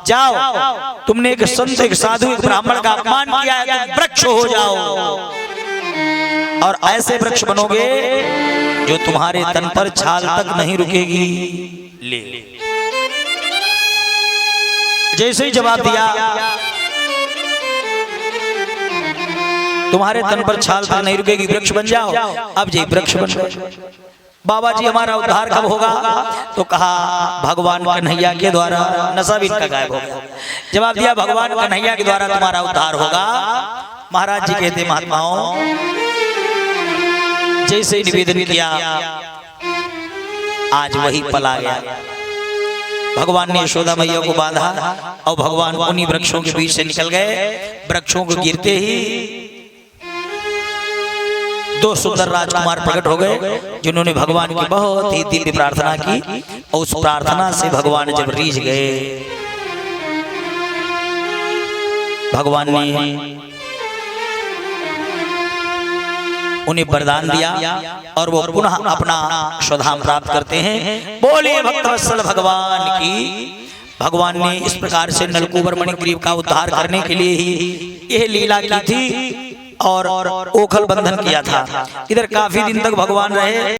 जाओ, तुमने एक संत, एक साधु, एक ब्राह्मण का अपमान किया है, तुम वृक्ष हो जाओ और ऐसे वृक्ष बनोगे जो तुम्हारे तन पर छाल तक नहीं रुकेगी। ले जैसे ही जवाब दिया, तुम्हारे तन पर छाल तक नहीं रुकेगी, वृक्ष बन जाओ। अब जी वृक्ष बन गए। बाबा जी हमारा उद्धार कब होगा? तो कहा भगवान कन्हैया के द्वारा। नशा भी इनका गायब हो गया। जवाब दिया, भगवान कन्हैया के द्वारा तुम्हारा उद्धार होगा। महाराज जी कहते, महात्माओं, जैसे ही निवेदन किया आज वही पल आ गया। भगवान ने यशोदा मैया को बांधा और भगवान उन्हीं वृक्षों के बीच से निकल गए। वृक्षों को गिरते ही दो सुंदर राजकुमार प्रकट हो गए, जिन्होंने भगवान की बहुत ही दिव्य प्रार्थना की और उस प्रार्थना से भगवान जब रीझ गए, भगवान ने उन्हें वरदान दिया और वो पुनः अपना स्वधाम प्राप्त करते हैं। बोलिए भक्तवत्सल भगवान की। भगवान ने इस प्रकार से नलकूबर मणिग्रीव का उद्धार करने के लिए ही यह लीला की थी और ओखल बंधन किया था। इधर काफी दिन तक भगवान रहे।